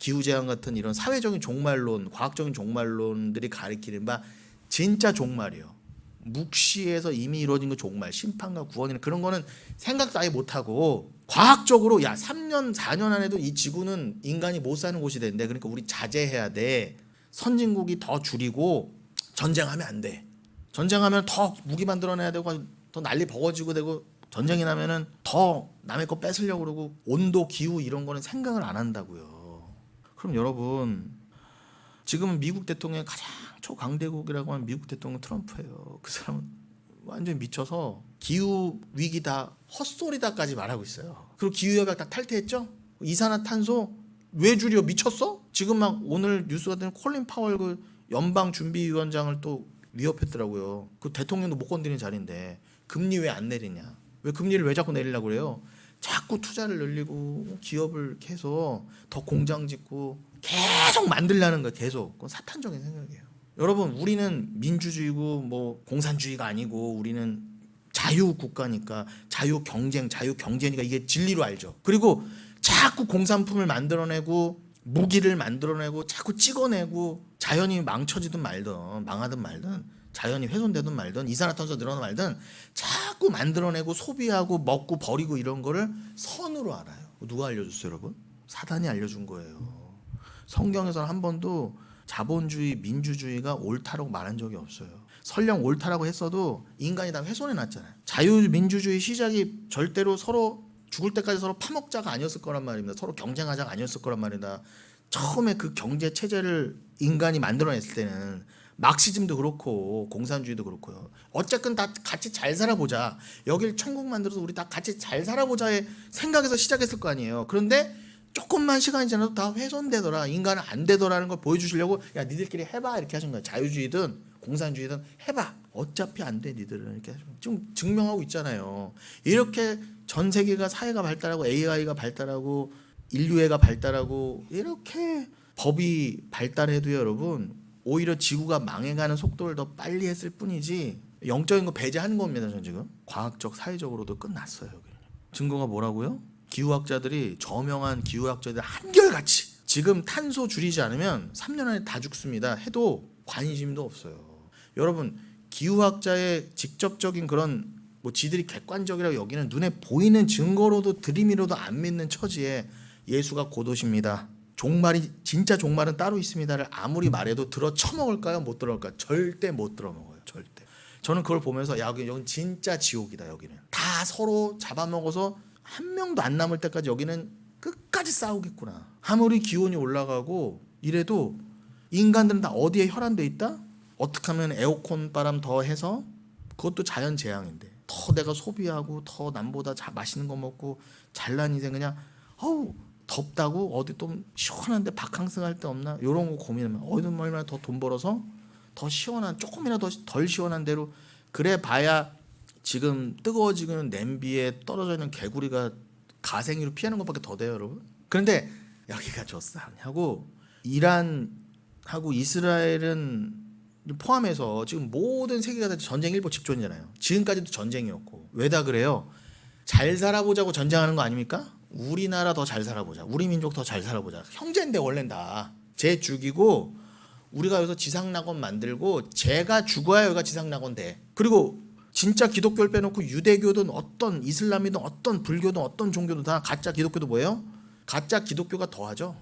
기후재앙 같은 이런 사회적인 종말론, 과학적인 종말론들이 가리키는 바 진짜 종말이에요. 묵시에서 이미 이루어진 그 종말, 심판과 구원이나 그런 거는 생각도 아예 못하고 과학적으로 3년 4년 안에도 이 지구는 인간이 못 사는 곳이 된대. 그러니까 우리 자제해야 돼. 선진국이 더 줄이고 전쟁하면 안 돼. 전쟁하면 더 무기 만들어내야 되고 더 난리 버거지고 되고 전쟁이 나면은 더 남의 거 뺏으려고 그러고 온도, 기후 이런 거는 생각을 안 한다고요. 그럼 여러분 지금은 미국 대통령이 가장 초강대국이라고 하는 미국 대통령 트럼프예요. 그 사람은 완전히 미쳐서 기후 위기다, 헛소리다까지 말하고 있어요. 그리고 기후협약 다 탈퇴했죠? 이산화탄소 왜 줄여? 미쳤어? 지금 막 오늘 뉴스가 되는 콜린 파월 그 연방준비위원장을 또 위협했더라고요. 그 대통령도 못 건드리는 자리인데 금리 왜 안 내리냐? 왜 금리를 왜 자꾸 내리려고 그래요? 자꾸 투자를 늘리고 기업을 계속 더 공장 짓고 계속 만들려는 거예요. 계속. 그건 사탄적인 생각이에요. 여러분 우리는 민주주의고 뭐 공산주의가 아니고 우리는 자유국가니까 자유경제니까 이게 진리로 알죠. 그리고 자꾸 공산품을 만들어내고 무기를 만들어내고 자꾸 찍어내고 자연이 망쳐지든 말든 망하든 말든 자연이 훼손되든 말든 이산화탄소 늘어나든 말든 자꾸 만들어내고 소비하고 먹고 버리고 이런 거를 선으로 알아요. 누가 알려줬어요 여러분? 사단이 알려준 거예요. 성경에서는 한 번도 자본주의, 민주주의가 옳다라고 말한 적이 없어요. 설령 옳다라고 했어도 인간이 다 훼손해 놨잖아요. 자유민주주의 시작이 절대로 서로 죽을 때까지 서로 파먹자가 아니었을 거란 말입니다. 서로 경쟁하자가 아니었을 거란 말이다. 처음에 그 경제 체제를 인간이 만들어냈을 때는 막시즘도 그렇고 공산주의도 그렇고요. 어쨌든 다 같이 잘 살아보자. 여길 천국 만들어서 우리 다 같이 잘 살아보자의 생각에서 시작했을 거 아니에요. 그런데 조금만 시간이 지나도 다 훼손되더라. 인간은 안 되더라는 걸 보여주시려고 야 니들끼리 해봐 이렇게 하신 거예요. 자유주의든 공산주의든 해봐. 어차피 안 돼 니들은 이렇게 좀 증명하고 있잖아요. 이렇게 전 세계가 사회가 발달하고 AI가 발달하고 인류애가 발달하고 이렇게 법이 발달해도요 여러분 오히려 지구가 망해가는 속도를 더 빨리 했을 뿐이지 영적인 거 배제하는 겁니다. 전 지금 과학적 사회적으로도 끝났어요. 여기는. 증거가 뭐라고요? 기후학자들이 저명한 기후학자들 한결같이 지금 탄소 줄이지 않으면 3년 안에 다 죽습니다 해도 관심도 없어요. 여러분 기후학자의 직접적인 그런 뭐 지들이 객관적이라고 여기는 눈에 보이는 증거로도 들이밀어도 안 믿는 처지에 예수가 곧 오십니다. 종말이 진짜 종말은 따로 있습니다를 아무리 말해도 들어 처먹을까요? 못 들어갈까요? 절대 못 들어먹어요. 절대. 저는 그걸 보면서 야 여기는 진짜 지옥이다. 여기는 다 서로 잡아먹어서 한 명도 안 남을 때까지 여기는 끝까지 싸우겠구나. 아무리 기온이 올라가고 이래도 인간들은 다 어디에 혈안돼 있다? 어떻게 하면 에어컨 바람 더 해서 그것도 자연 재앙인데 더 내가 소비하고 더 남보다 맛있는 거 먹고 잘난 인생 그냥 덥다고 어디 좀 시원한데 바캉스 갈 데 없나 이런 거 고민하면 어디 얼마나 더 돈 벌어서 더 시원한 조금이라도 덜 시원한 데로 그래 봐야 지금 뜨거워지는 냄비에 떨어져 있는 개구리가 가생이로 피하는 것밖에 더 돼요 여러분. 그런데 여기가 좋사하고 이란하고 이스라엘은 포함해서 지금 모든 세계가 다 전쟁 일보 직전이잖아요. 지금까지도 전쟁이었고 왜 다 그래요? 잘 살아보자고 전쟁하는 거 아닙니까? 우리나라 더 잘 살아보자. 우리 민족 더 잘 살아보자. 형제인데 원래는 다 쟤 죽이고 우리가 여기서 지상낙원 만들고 쟤가 죽어야 여기가 지상낙원 돼. 그리고 진짜 기독교를 빼놓고 유대교든 어떤 이슬람이든 어떤 불교든 어떤 종교든 다 가짜 기독교도 뭐예요? 가짜 기독교가 더하죠.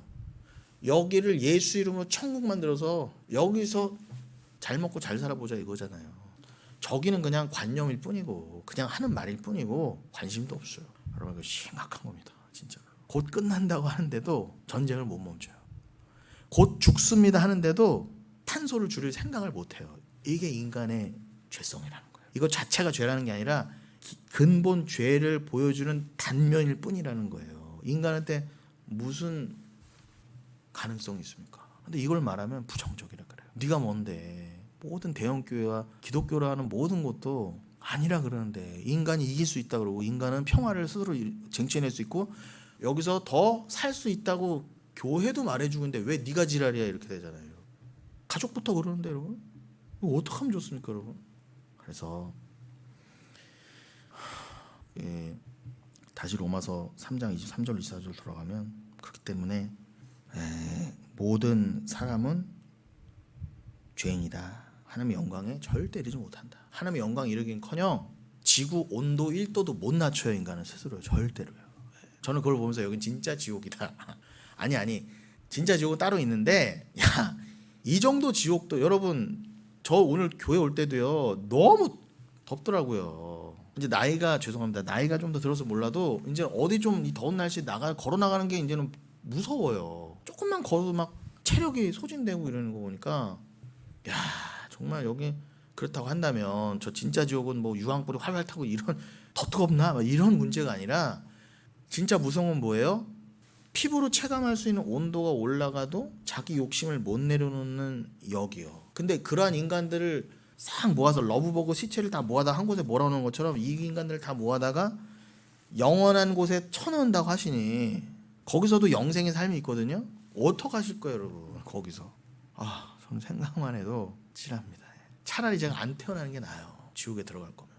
여기를 예수 이름으로 천국 만들어서 여기서 잘 먹고 잘 살아보자 이거잖아요. 저기는 그냥 관념일 뿐이고 그냥 하는 말일 뿐이고 관심도 없어요. 여러분 이거 심각한 겁니다. 진짜. 곧 끝난다고 하는데도 전쟁을 못 멈춰요. 곧 죽습니다 하는데도 탄소를 줄일 생각을 못해요. 이게 인간의 죄성이라는 거예요. 이거 자체가 죄라는 게 아니라 근본 죄를 보여주는 단면일 뿐이라는 거예요. 인간한테 무슨 가능성이 있습니까? 근데 이걸 말하면 부정적이라 그래요. 네가 뭔데 모든 대형교회와 기독교라는 모든 것도 아니라 그러는데 인간이 이길 수 있다 그러고 인간은 평화를 스스로 쟁취해낼 수 있고 여기서 더 살 수 있다고 교회도 말해주는데 왜 네가 지랄이야 이렇게 되잖아요. 가족부터 그러는데 여러분, 이거 어떻게 하면 좋습니까 여러분? 그래서 다시 로마서 3장 23절 24절 들어가면 그렇기 때문에 모든 사람은 죄인이다. 하나님의 영광에 절대 이르지 못한다. 하나님의 영광에 이르긴커녕 지구 온도 1도도 못 낮춰요. 인간은 스스로 절대로요. 저는 그걸 보면서 여긴 진짜 지옥이다. 아니 진짜 지옥은 따로 있는데 이 정도 지옥도 여러분, 저 오늘 교회 올 때도요 너무 덥더라고요. 이제 나이가 좀 더 들어서 몰라도 이제 어디 좀 이 더운 날씨에 걸어 나가는 게 이제는 무서워요. 조금만 걸어도 막 체력이 소진되고 이러는 거 보니까 정말 여기 그렇다고 한다면 저 진짜 지옥은 뭐 유황불이 활활 타고 이런 더 뜨겁나 막 이런 문제가 아니라 진짜 무서운 건 뭐예요? 피부로 체감할 수 있는 온도가 올라가도 자기 욕심을 못 내려놓는 역이요. 근데 그러한 인간들을 싹 모아서 러브버그 시체를 다 모아다 한 곳에 몰아놓은 것처럼 이 인간들을 다 모아다가 영원한 곳에 쳐넣는다고 하시니 거기서도 영생의 삶이 있거든요. 어떡하실 거예요 여러분? 거기서 저는 생각만 해도 찔합니다. 차라리 제가 안 태어나는 게 나아요. 지옥에 들어갈 거면.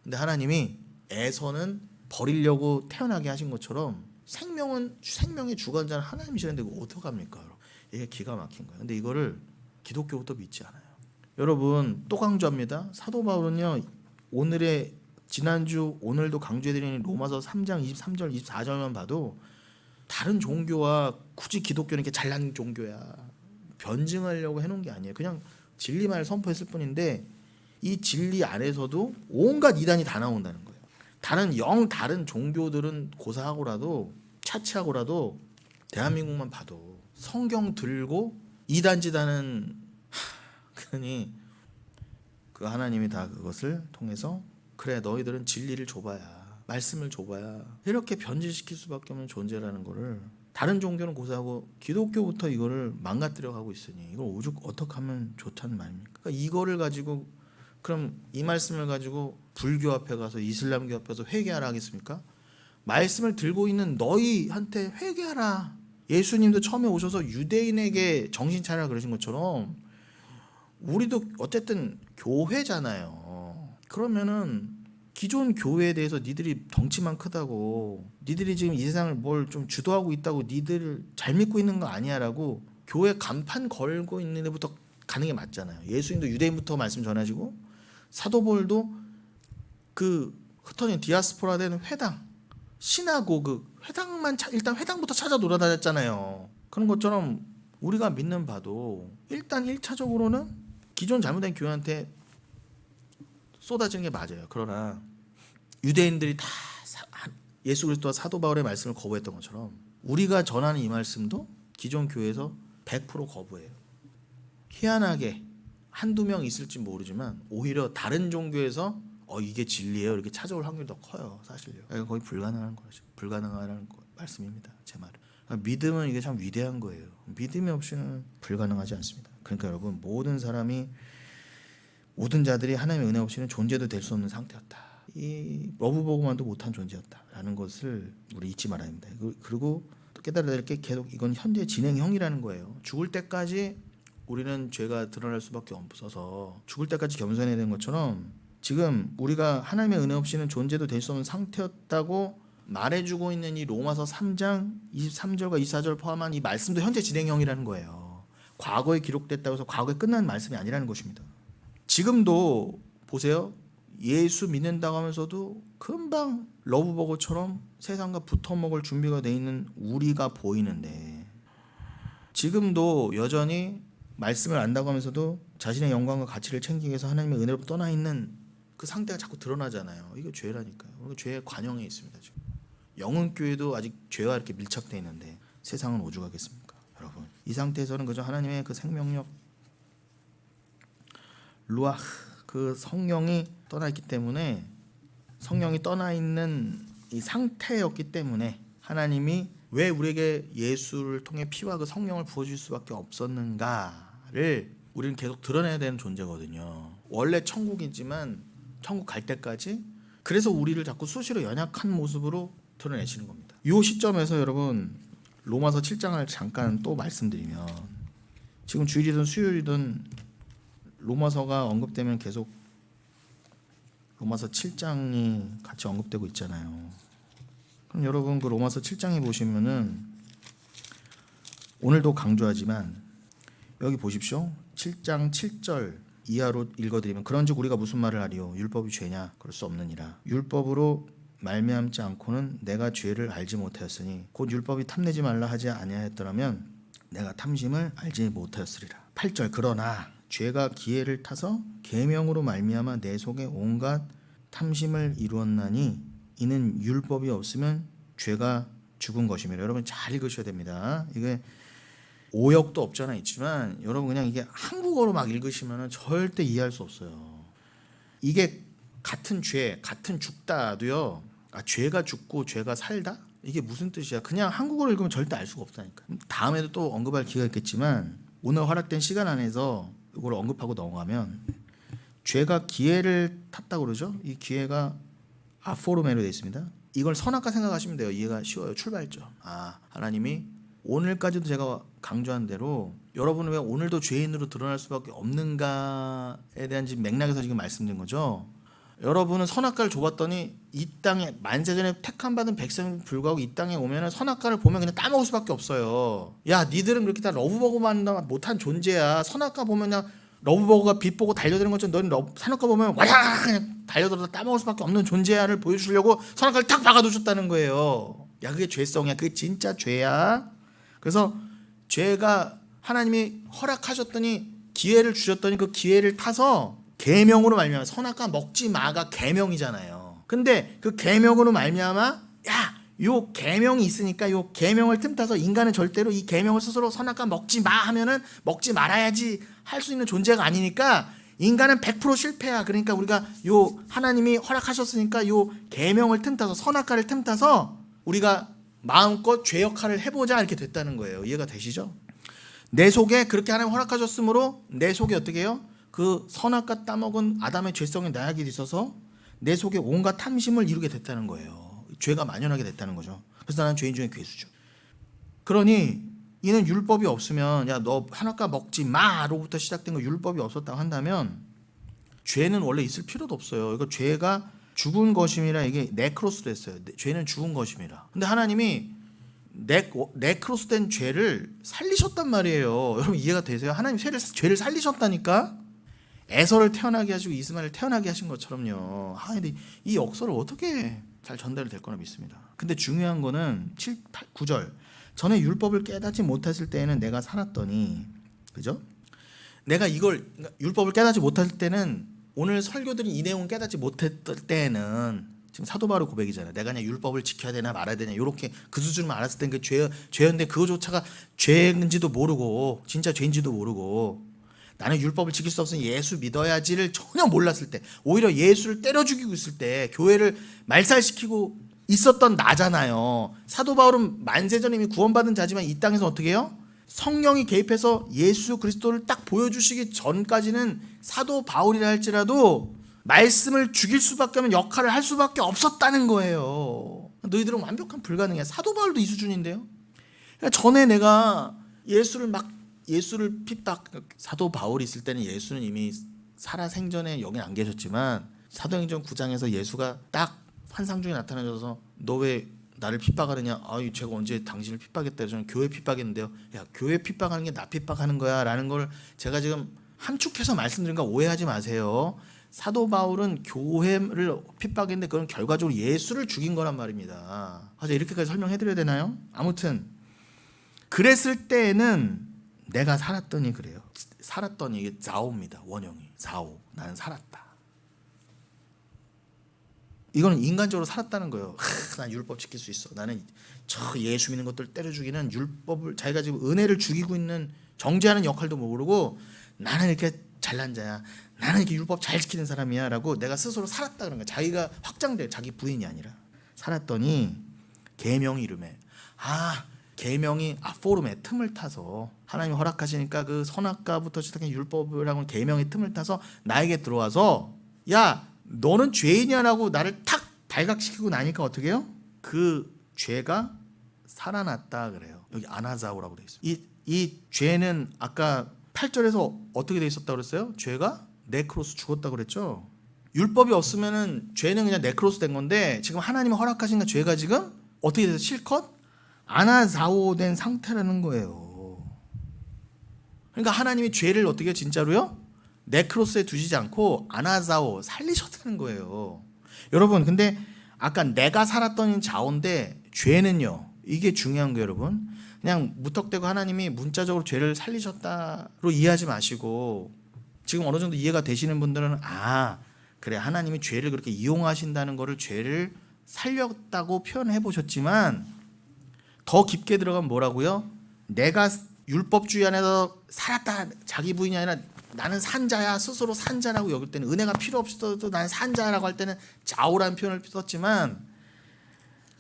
근데 하나님이 애서는 버리려고 태어나게 하신 것처럼 생명의 주관자는 하나님이시는데 이거 어떡합니까? 이게 기가 막힌 거예요. 근데 이거를 기독교부터 믿지 않아요. 여러분 또 강조합니다. 사도 바울은요 지난주 오늘도 강조해드리는 로마서 3장 23절 24절만 봐도 다른 종교와 굳이 기독교는 이렇게 잘난 종교야 변증하려고 해놓은 게 아니에요. 그냥 진리만을 선포했을 뿐인데 이 진리 안에서도 온갖 이단이 다 나온다는 거예요. 다른 종교들은 고사하고라도 차치하고라도 대한민국만 봐도 성경 들고 이단지다는 그러니 그 하나님이 다 그것을 통해서 그래 너희들은 진리를 줘봐야 말씀을 줘봐야 이렇게 변질시킬 수밖에 없는 존재라는 거를 다른 종교는 고사하고 기독교부터 이거를 망가뜨려 가고 있으니 이걸 오죽 어떻게 하면 좋다는 말입니까? 그러니까 이거를 가지고 그럼 이 말씀을 가지고 불교 앞에 가서 이슬람교 앞에서 회개하라 하겠습니까? 말씀을 들고 있는 너희한테 회개하라. 예수님도 처음에 오셔서 유대인에게 정신 차리라 그러신 것처럼 우리도 어쨌든 교회잖아요. 그러면은 기존 교회에 대해서 니들이 덩치만 크다고 니들이 지금 이 세상을 뭘 좀 주도하고 있다고 니들 잘 믿고 있는 거 아니야라고 교회 간판 걸고 있는 데부터 가는 게 맞잖아요. 예수님도 유대인부터 말씀 전하시고 사도 바울도 그 흩어진 디아스포라 되는 회당 시나고그 회당만 일단 회당부터 찾아 돌아다녔잖아요. 그런 것처럼 우리가 믿는 바도 일단 1차적으로는 기존 잘못된 교회한테 쏟아지는 게 맞아요. 그러나 유대인들이 다 예수 그리스도와 사도 바울의 말씀을 거부했던 것처럼 우리가 전하는 이 말씀도 기존 교회에서 100% 거부해요. 희한하게 한두 명 있을지 모르지만 오히려 다른 종교에서 이게 진리예요 이렇게 찾아올 확률이 더 커요. 사실요. 거의 불가능한 거죠. 불가능하라는 말씀입니다. 제 말은. 믿음은 이게 참 위대한 거예요. 믿음이 없이는 불가능하지 않습니다. 그러니까 여러분 모든 자들이 하나님의 은혜 없이는 존재도 될 수 없는 상태였다. 이 러브버그만도 못한 존재였다라는 것을 우리 잊지 말아야 합니다. 그리고 또 깨달아야 될 게 계속 이건 현재 진행형이라는 거예요. 죽을 때까지 우리는 죄가 드러날 수밖에 없어서 죽을 때까지 겸손해야 되는 것처럼 지금 우리가 하나님의 은혜 없이는 존재도 될 수 없는 상태였다고 말해주고 있는 이 로마서 3장 23절과 24절 포함한 이 말씀도 현재 진행형이라는 거예요. 과거에 기록됐다고 해서 과거에 끝난 말씀이 아니라는 것입니다. 지금도 보세요. 예수 믿는다고 하면서도 금방 러브버거처럼 세상과 붙어먹을 준비가 돼 있는 우리가 보이는데 지금도 여전히 말씀을 안다고 하면서도 자신의 영광과 가치를 챙기기 위해서 하나님의 은혜로 떠나 있는 그 상태가 자꾸 드러나잖아요. 이거 죄라니까요. 이거 죄의 관영에 있습니다. 지금 영혼교회도 아직 죄와 이렇게 밀착되어 있는데 세상은 오죽하겠습니까? 여러분 이 상태에서는 그저 하나님의 그 생명력 루아흐 그 성령이 떠나 있기 때문에 성령이 떠나 있는 이 상태였기 때문에 하나님이 왜 우리에게 예수를 통해 피와 그 성령을 부어줄 수밖에 없었는가를 우리는 계속 드러내야 되는 존재거든요. 원래 천국이지만 천국 갈 때까지 그래서 우리를 자꾸 수시로 연약한 모습으로 드러내시는 겁니다. 이 시점에서 여러분 로마서 7장을 잠깐 또 말씀드리면 지금 주일이든 수요일이든 로마서가 언급되면 계속 로마서 7장이 같이 언급되고 있잖아요. 그럼 여러분 그 로마서 7장에 보시면은 오늘도 강조하지만 여기 보십시오. 7장 7절 이하로 읽어드리면 그런즉 우리가 무슨 말을 하리요? 율법이 죄냐? 그럴 수 없느니라. 율법으로 말미암지 않고는 내가 죄를 알지 못하였으니 곧 율법이 탐내지 말라 하지 아니하였더라면 내가 탐심을 알지 못하였으리라. 8절 그러나 죄가 기회를 타서 계명으로 말미암아 내 속에 온갖 탐심을 이루었나니 이는 율법이 없으면 죄가 죽은 것이며. 여러분 잘 읽으셔야 됩니다. 이게 오역도 없잖아 있지만 여러분 그냥 이게 한국어로 막 읽으시면 절대 이해할 수 없어요. 이게 같은 죄, 같은 죽다도요. 죄가 죽고 죄가 살다? 이게 무슨 뜻이야? 그냥 한국어로 읽으면 절대 알 수가 없다니까. 다음에도 또 언급할 기회가 있겠지만 오늘 허락된 시간 안에서 이걸 언급하고 넘어가면 죄가 기회를 탔다고 그러죠. 이 기회가 아포르메로 되어 있습니다. 이걸 선악과 생각하시면 돼요. 이해가 쉬워요. 출발점. 하나님이 오늘까지도 제가 강조한 대로 여러분은 왜 오늘도 죄인으로 드러날 수밖에 없는가에 대한 지금 맥락에서 지금 말씀드린 거죠. 여러분은 선악과를 줘봤더니 이 땅에 만세전에 택함 받은 백성에 불구하고 이 땅에 오면은 선악과를 보면 그냥 따먹을 수밖에 없어요. 야, 니들은 그렇게 다 러브버거만 못한 존재야. 선악과 보면 그냥 러브버거가 빛 보고 달려드는 것처럼 너는 선악과 보면 와야 그냥 달려들어서 따먹을 수밖에 없는 존재야를 보여주려고 선악과를 탁 박아두셨다는 거예요. 야, 그게 죄성이야. 그게 진짜 죄야. 그래서 죄가 하나님이 허락하셨더니 기회를 주셨더니 그 기회를 타서 계명으로 말미암아 선악과 먹지 마가 계명이잖아요. 근데 그 계명으로 말미암아 요 계명이 있으니까 요 계명을 틈타서 인간은 절대로 이 계명을 스스로 선악과 먹지 마 하면은 먹지 말아야지 할 수 있는 존재가 아니니까 인간은 100% 실패야. 그러니까 우리가 요 하나님이 허락하셨으니까 요 계명을 틈타서 선악과를 틈타서 우리가 마음껏 죄 역할을 해보자 이렇게 됐다는 거예요. 이해가 되시죠? 내 속에 그렇게 하나님 허락하셨으므로 내 속에 어떻게 해요? 그 선악과 따먹은 아담의 죄성이 나에게 있어서 내 속에 온갖 탐심을 이루게 됐다는 거예요. 죄가 만연하게 됐다는 거죠. 그래서 나는 죄인 중에 괴수죠. 그러니 이는 율법이 없으면 야 너 선악과 먹지 마로부터 시작된 거 율법이 없었다고 한다면 죄는 원래 있을 필요도 없어요. 이거 죄가 죽은 것임이라 이게 네크로스도 했어요. 죄는 죽은 것임이라. 근데 하나님이 네크로스 된 죄를 살리셨단 말이에요. 여러분 이해가 되세요? 하나님 죄를 살리셨다니까. 에서를 태어나게 하시고 이스마엘을 태어나게 하신 것처럼요. 근데 이 역사를 어떻게 잘 전달이 될 거나 믿습니다. 근데 중요한 거는 7, 8, 9절 전에 율법을 깨닫지 못했을 때에는 내가 살았더니, 그죠? 내가 이걸 율법을 깨닫지 못할 때는 오늘 설교들이 이 내용을 깨닫지 못했을 때에는 지금 사도 바울의 고백이잖아요. 내가 그냥 율법을 지켜야 되나 말아야 되냐 이렇게 그 수준만 알았을 땐 그 죄였는데 그거조차가 죄인지도 모르고 진짜 죄인지도 모르고 나는 율법을 지킬 수 없으니 예수 믿어야지를 전혀 몰랐을 때 오히려 예수를 때려 죽이고 있을 때 교회를 말살시키고 있었던 나잖아요. 사도 바울은 만세전에 이미 구원받은 자지만 이 땅에서 어떻게 해요? 성령이 개입해서 예수 그리스도를 딱 보여주시기 전까지는 사도 바울이라 할지라도 말씀을 죽일 수밖에 없는 역할을 할 수밖에 없었다는 거예요. 너희들은 완벽한 불가능해. 사도 바울도 이 수준인데요. 그러니까 전에 내가 예수를 핍박, 사도 바울이 있을 때는 예수는 이미 살아생전에 여긴 안 계셨지만 사도행전 9장에서 예수가 딱 환상 중에 나타나셔서 너 왜 나를 핍박하느냐? 제가 언제 당신을 핍박했다. 저는 교회 핍박했는데요. 야, 교회 핍박하는 게 나 핍박하는 거야 라는 걸 제가 지금 함축해서 말씀드린 거 오해하지 마세요. 사도 바울은 교회를 핍박했는데 그건 결과적으로 예수를 죽인 거란 말입니다. 이렇게까지 설명해드려야 되나요? 아무튼 그랬을 때에는 내가 살았더니 그래요. 살았더니 이게 자오입니다. 원형이 자오. 나는 살았다. 이거는 인간적으로 살았다는 거예요. 난 율법 지킬 수 있어. 나는 저 예수 믿는 것들 때려 죽이는 율법을 자기가 지금 은혜를 죽이고 있는 정죄하는 역할도 모르고 나는 이렇게 잘난 자야. 나는 이렇게 율법 잘 지키는 사람이야라고 내가 스스로 살았다 그런 거야. 자기가 확장돼 자기 부인이 아니라 살았더니 계명이 이름에 계명이 아포름의 틈을 타서 하나님이 허락하시니까 그 선악과부터 시작한 율법을 하고 계명의 틈을 타서 나에게 들어와서 야 너는 죄인이야라고 나를 탁 발각시키고 나니까 어떻게 해요? 그 죄가 살아났다 그래요. 여기 아나자오라고 되어 있습니다. 이 이 죄는 아까 8절에서 어떻게 돼 있었다고 그랬어요? 죄가 네크로스 죽었다고 그랬죠. 율법이 없으면은 죄는 그냥 네크로스 된 건데 지금 하나님이 허락하신 그 죄가 지금 어떻게 돼서 실컷 아나자오 된 상태라는 거예요. 그러니까 하나님이 죄를 어떻게 진짜로요? 네크로스에 두시지 않고 아나자오 살리셨다는 거예요. 여러분 근데 아까 내가 살았던 자오인데 죄는요. 이게 중요한 거예요, 여러분. 그냥 무턱대고 하나님이 문자적으로 죄를 살리셨다로 이해하지 마시고 지금 어느 정도 이해가 되시는 분들은 그래 하나님이 죄를 그렇게 이용하신다는 거를 죄를 살렸다고 표현해 보셨지만 더 깊게 들어가면 뭐라고요? 내가 율법주의 안에서 살았다 자기 부인이 아니라 나는 산자야 스스로 산자라고 여길 때는 은혜가 필요 없어도 나는 산자라고 할 때는 자오라는 표현을 썼지만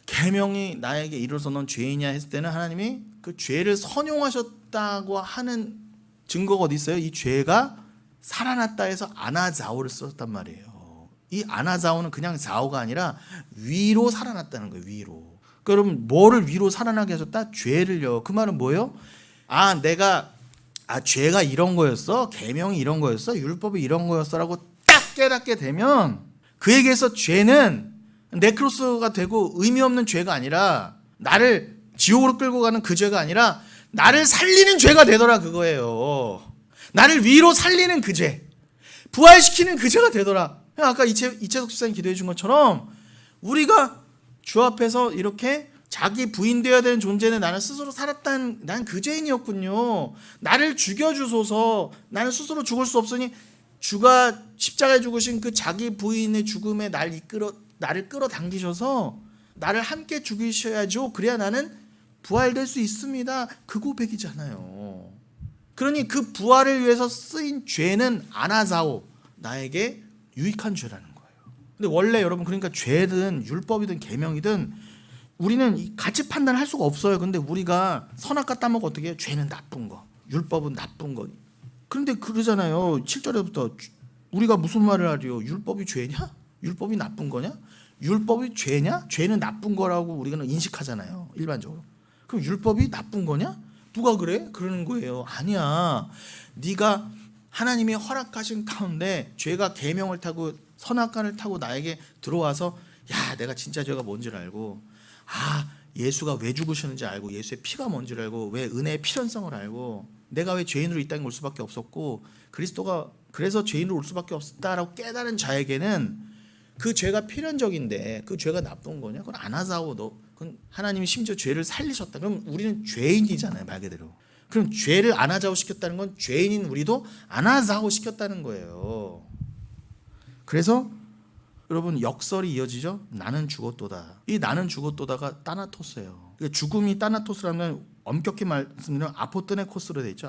계명이 나에게 이르러서 넌 죄인이야 했을 때는 하나님이 그 죄를 선용하셨다고 하는 증거가 어디 있어요? 이 죄가 살아났다 해서 아나자오를 썼단 말이에요. 이 아나자오는 그냥 자오가 아니라 위로 살아났다는 거예요. 위로. 그럼 뭐를 위로 살아나게 하셨다? 죄를요. 그 말은 뭐예요? 내가 죄가 이런 거였어? 계명이 이런 거였어? 율법이 이런 거였어라고 딱 깨닫게 되면 그에게서 죄는 네크로스가 되고 의미 없는 죄가 아니라 나를 지옥으로 끌고 가는 그 죄가 아니라 나를 살리는 죄가 되더라 그거예요. 나를 위로 살리는 그 죄, 부활시키는 그 죄가 되더라. 아까 이채석 집사님 기도해 준 것처럼 우리가 주 앞에서 이렇게 자기 부인 되어야 되는 존재는 나는 스스로 살았다는 난 그 죄인이었군요. 나를 죽여주소서. 나는 스스로 죽을 수 없으니 주가 십자가에 죽으신 그 자기 부인의 죽음에 나를 끌어당기셔서 나를 함께 죽이셔야죠. 그래야 나는 부활될 수 있습니다. 그 고백이잖아요. 그러니 그 부활을 위해서 쓰인 죄는 아나자오 나에게 유익한 죄라는 거예요. 근데 원래 여러분 그러니까 죄든 율법이든 계명이든 우리는 같이 판단할 수가 없어요. 근데 우리가 선악과 따먹어 어떻게 해요? 죄는 나쁜 거, 율법은 나쁜 거. 그런데 그러잖아요. 7절에부터 우리가 무슨 말을 하리요? 율법이 죄냐? 율법이 나쁜 거냐? 율법이 죄냐? 죄는 나쁜 거라고 우리가 인식하잖아요. 일반적으로. 그럼 율법이 나쁜 거냐? 누가 그래? 그러는 거예요. 아니야. 네가 하나님이 허락하신 가운데 죄가 계명을 타고 선악과를 타고 나에게 들어와서 내가 진짜 죄가 뭔지를 알고 예수가 왜 죽으셨는지 알고 예수의 피가 뭔지를 알고 왜 은혜의 필연성을 알고 내가 왜 죄인으로 이 땅에 올 수밖에 없었고 그리스도가 그래서 죄인으로 올 수밖에 없었다라고 깨달은 자에게는 그 죄가 필연적인데 그 죄가 나쁜 거냐? 그건 아나자오 그건 하나님이 심지어 죄를 살리셨다. 그럼 우리는 죄인이잖아요, 말 그대로. 그럼 죄를 아나자오 시켰다는 건 죄인인 우리도 아나자오 시켰다는 거예요. 그래서 여러분 역설이 이어지죠. 나는 죽었도다. 이 나는 죽었도다가 따나토스예요. 죽음이 따나토스라면 엄격히 말씀드리면 아포트네코스로 되어 있죠.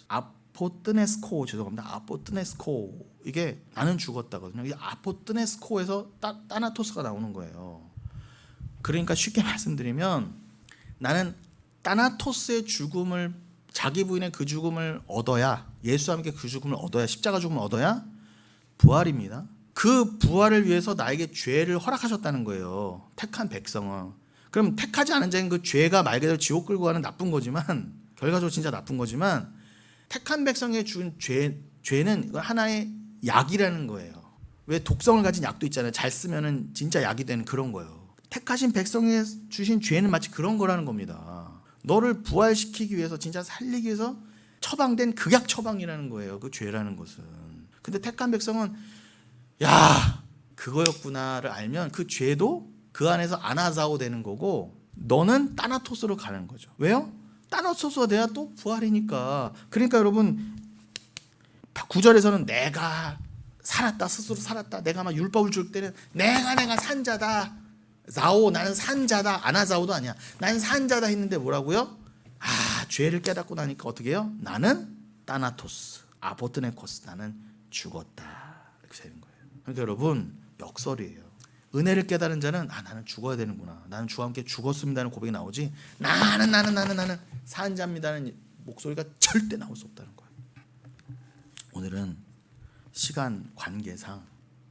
아포트네스코 죄송합니다. 아포트네스코 이게 나는 죽었다거든요. 이 아포트네스코에서 따나토스가 나오는 거예요. 그러니까 쉽게 말씀드리면 나는 따나토스의 죽음을 자기 부인의 그 죽음을 얻어야 예수와 함께 그 죽음을 얻어야 십자가 죽음을 얻어야 부활입니다. 그 부활을 위해서 나에게 죄를 허락하셨다는 거예요. 택한 백성은. 그럼 택하지 않은 자는 그 죄가 말 그대로 지옥 끌고 가는 나쁜 거지만 결과적으로 진짜 나쁜 거지만 택한 백성에 준 죄는 하나의 약이라는 거예요. 왜 독성을 가진 약도 있잖아요. 잘 쓰면은 진짜 약이 되는 그런 거예요. 택하신 백성에 주신 죄는 마치 그런 거라는 겁니다. 너를 부활시키기 위해서 진짜 살리기 위해서 처방된 극약 처방이라는 거예요. 그 죄라는 것은. 근데 택한 백성은 그거였구나를 알면 그 죄도 그 안에서 아나자오 되는 거고 너는 따나토스로 가는 거죠. 왜요? 따나토스가 돼야 또 부활이니까. 그러니까 여러분 9절에서는 내가 살았다 스스로 살았다 내가 막 율법을 줄 때는 내가 산자다 자오 나는 산자다 아나자오도 아니야 나는 산자다 했는데 뭐라고요? 죄를 깨닫고 나니까 어떻게 해요? 나는 따나토스 아포트네코스 나는 죽었다 이렇게 되는 거예요. 그러니까 여러분 역설이에요. 은혜를 깨달은 자는 나는 죽어야 되는구나 나는 주와 함께 죽었습니다는 고백이 나오지 나는 산자입니다는 목소리가 절대 나올 수 없다는 거예요. 오늘은 시간 관계상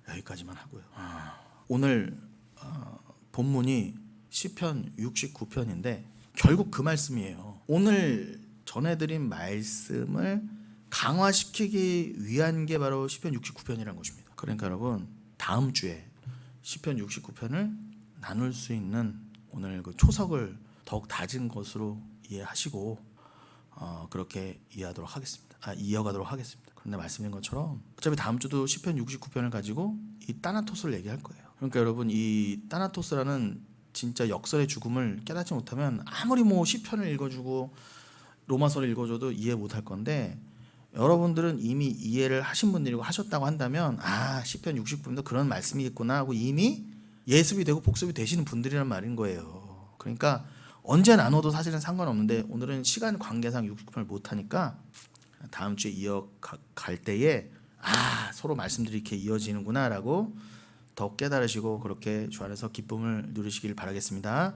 여기까지만 하고요. 오늘 본문이 시편 69편인데 결국 그 말씀이에요. 오늘 전해드린 말씀을 강화시키기 위한 게 바로 시편 69편이라는 것입니다. 그러니까 여러분 다음 주에 시편 69편을 나눌 수 있는 오늘 그 초석을 더욱 다진 것으로 이해하시고 그렇게 이해하도록 하겠습니다. 이어가도록 하겠습니다. 그런데 말씀드린 것처럼 어차피 다음 주도 시편 69편을 가지고 이 따나토스를 얘기할 거예요. 그러니까 여러분 이 따나토스라는 진짜 역설의 죽음을 깨닫지 못하면 아무리 뭐 시편을 읽어주고 로마서를 읽어줘도 이해 못할 건데, 여러분들은 이미 이해를 하신 분들이고 하셨다고 한다면 시편 69편도 그런 말씀이겠구나 하고 이미 예습이 되고 복습이 되시는 분들이란 말인 거예요. 그러니까 언제 나눠도 사실은 상관없는데 오늘은 시간 관계상 69편을 못하니까 다음 주에 이어갈 때에 서로 말씀들이 이렇게 이어지는구나 라고 더 깨달으시고 그렇게 주 안에서 기쁨을 누리시길 바라겠습니다.